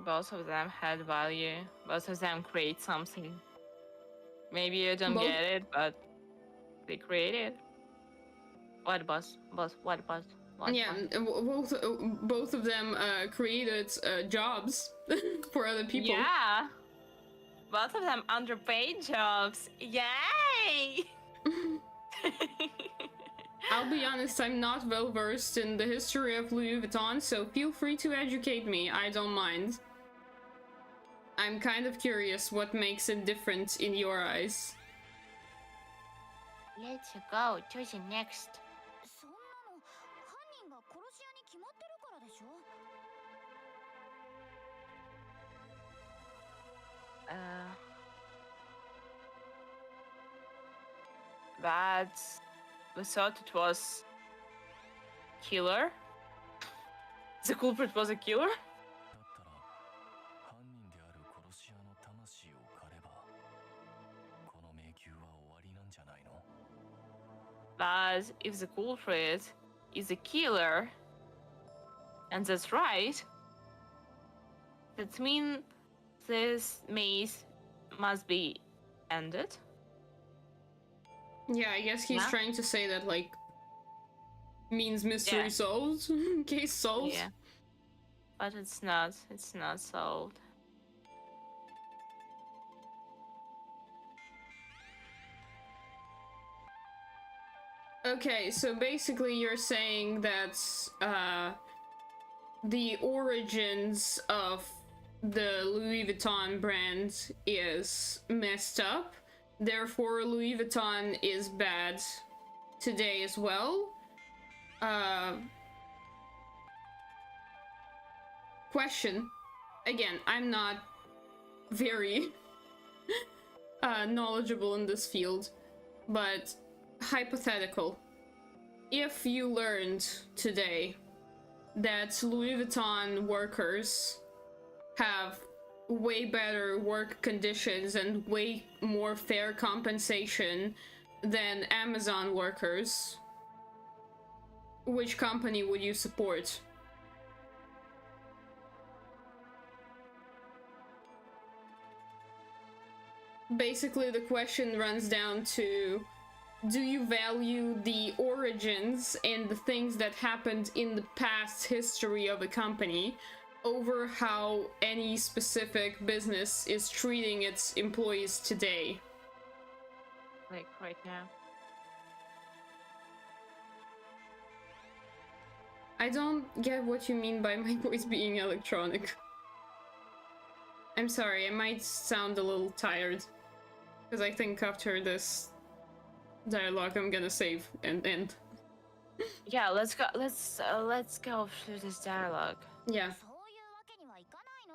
Both of them had value. Both of them create something. Maybe you don't Both- get it, but they created. What boss? What boss? What Yeah, boss? both of them created jobs for other people. Yeah. Both of them underpaid jobs. Yay! I'll be honest, I'm not well versed in the history of Louis Vuitton, so feel free to educate me, I don't mind. I'm kind of curious what makes it different in your eyes. Let's go to the next. そんなの犯人が殺し屋に決まってるからでしょ。 But we thought it was killer. The culprit was a killer. だったら犯人である殺し屋の魂を狩ればこの迷宮は終わりなんじゃないの？ But if the culprit is a killer, and that's right, that means this maze must be ended. Yeah, I guess he's Yeah. trying to say that, like, means mystery Yeah. solved, case solved. Yeah. But it's not solved. Okay, so basically you're saying that the origins of the Louis Vuitton brand is messed up, therefore Louis Vuitton is bad today as well. Question. Again, I'm not very knowledgeable in this field, but hypothetical. If you learned today that Louis Vuitton workers have way better work conditions and way more fair compensation than Amazon workers, which company would you support? Basically, the question runs down to, do you value the origins and the things that happened in the past history of a company over how any specific business is treating its employees today? Like right now. I don't get what you mean by my voice being electronic. I'm sorry, I might sound a little tired. Because I think after this dialogue I'm gonna save and end. Yeah, let's go through this dialogue. Yeah. そういうわけにはいかないの。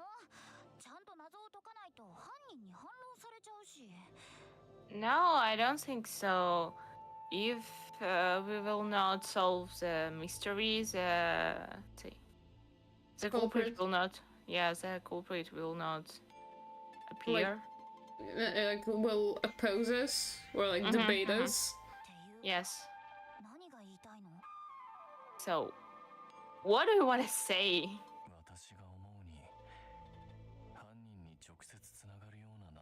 ちゃんと謎を解かないと犯人に反論されちゃうし。 No, I don't think so. If we will not solve the mysteries, the culprit Culprit. will not. Yeah, the culprit will not appear. Like, will oppose us or like Mhm, debate mhm. us. っていうか Yes. 何が言いたいの？ So, what do you want to say? 私が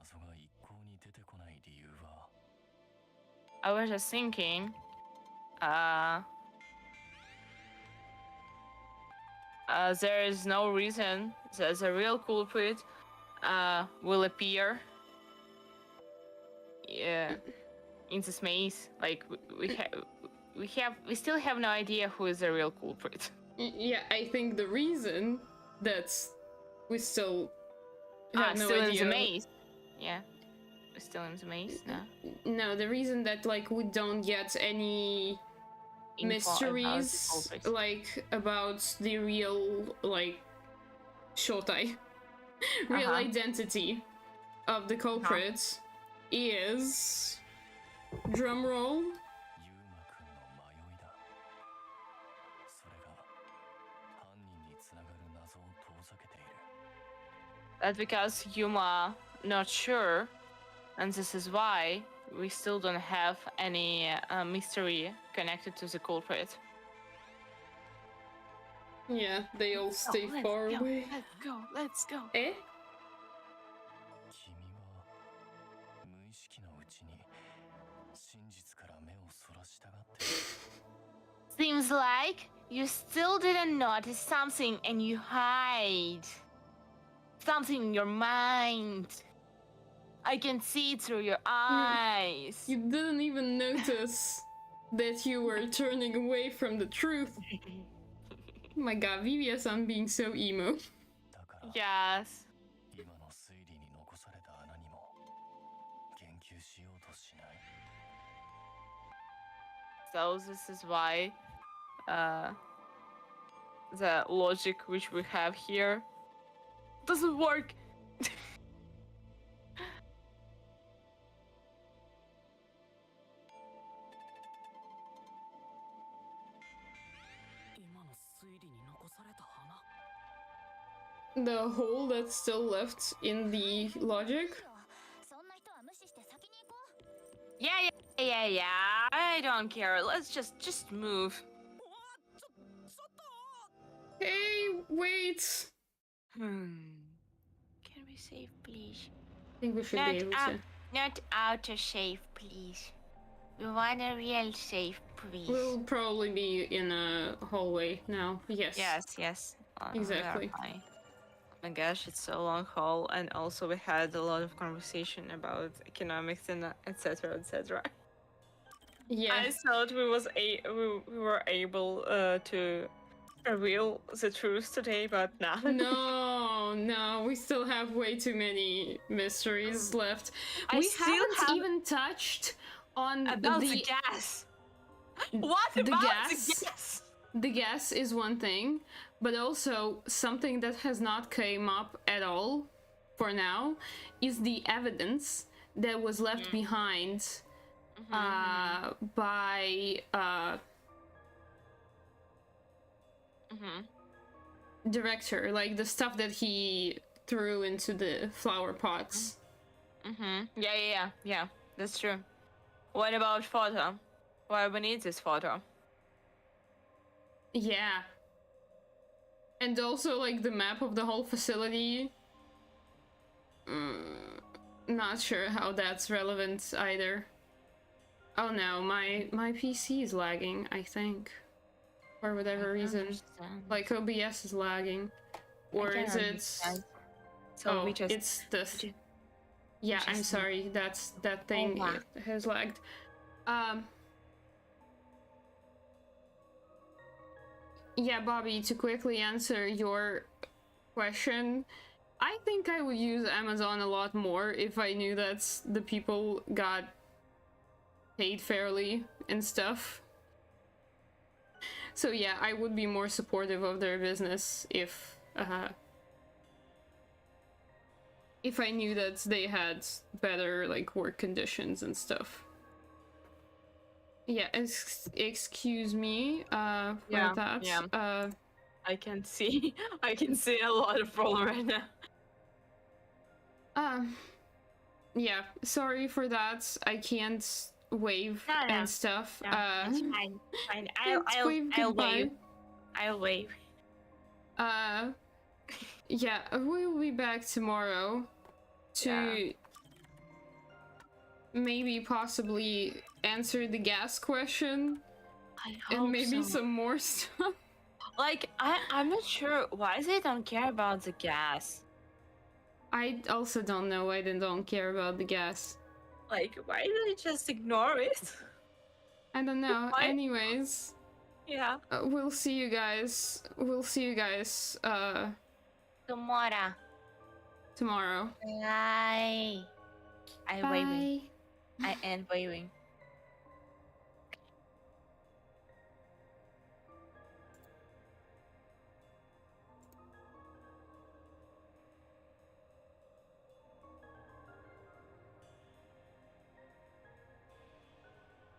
謎が一向に出てこない理由は I was just thinking, there is no reason that the real culprit will appear in this maze. Like we still have no idea who is the real culprit. Yeah, I think the reason that we still have no still idea. in the maze. Yeah, we're still in the maze now. No, the reason that like we don't get any Info mysteries about the culprit. like about the real like shotai real identity of the culprit is drum roll ユーマくんの迷いだそれが犯人につながる謎を遠ざけている That's because Yuma not sure, and this is why we still don't have any mystery connected to the culprit. Yeah, they all stay far away. Let's go. え君は無意識のうちに真実から目をそらしたがっている Seems like you still didn't notice something and you hide. Something in your mind. I can see it through your eyes. You didn't even notice that you were turning away from the truth. Oh my god, Vivia-san being so emo. だから Yes. 今の推理に残された穴にも言及しようとしない So this is why the logic which we have here doesn't work. 今の推理に残された花 The hole that's still left in the logic. そんな人は無視して先に行こう Yeah. I don't care. Let's just move. Hey, wait! Can we save, please? I think we should be able to. Not auto save, please. We want a real save, please. We'll probably be in a hallway now. Yes. Yes. Exactly. we are fine. Oh my gosh, it's a long haul, and also we had a lot of conversation about economics and etc. Yeah. I thought we were able to reveal the truth today, but nah. No, we still have way too many mysteries left. I We still haven't have- even touched on About the gas. What The about gas? the gas? The gas is one thing, but also something that has not came up at all for now is the evidence that was left behind by director, like the stuff that he threw into the flower pots. Yeah. That's true. What about photo? Why we need this photo? Yeah. And also like the map of the whole facility. Not sure how that's relevant either. Oh no, my PC is lagging, I think. For whatever reason. Like OBS is lagging. Or is it... So oh, we just it's the... Yeah, I'm just- sorry, that's that thing wow. it has lagged. Yeah, Bobby, to quickly answer your question, I think I would use Amazon a lot more if I knew that the people got paid fairly and stuff. So yeah, I would be more supportive of their business if I knew that they had better like work conditions and stuff. Yeah, excuse me for Yeah, that. yeah. I can see a lot of problem right now. Yeah, sorry for that. I can't wave No. and stuff. No, it's fine. Fine. let's wave I'll goodbye. wave. I'll wave. Yeah, we'll be back tomorrow to maybe possibly answer the gas question I and hope maybe so. some more stuff. Like, I'm not sure why they don't care about the gas. I also don't know why they don't care about the gas. Like, why do they just ignore it? I don't know. Why? Anyways, Yeah. we'll see you guys. We'll see you guys Tomorrow. tomorrow. Bye. I'm waving. Bye. I am waving.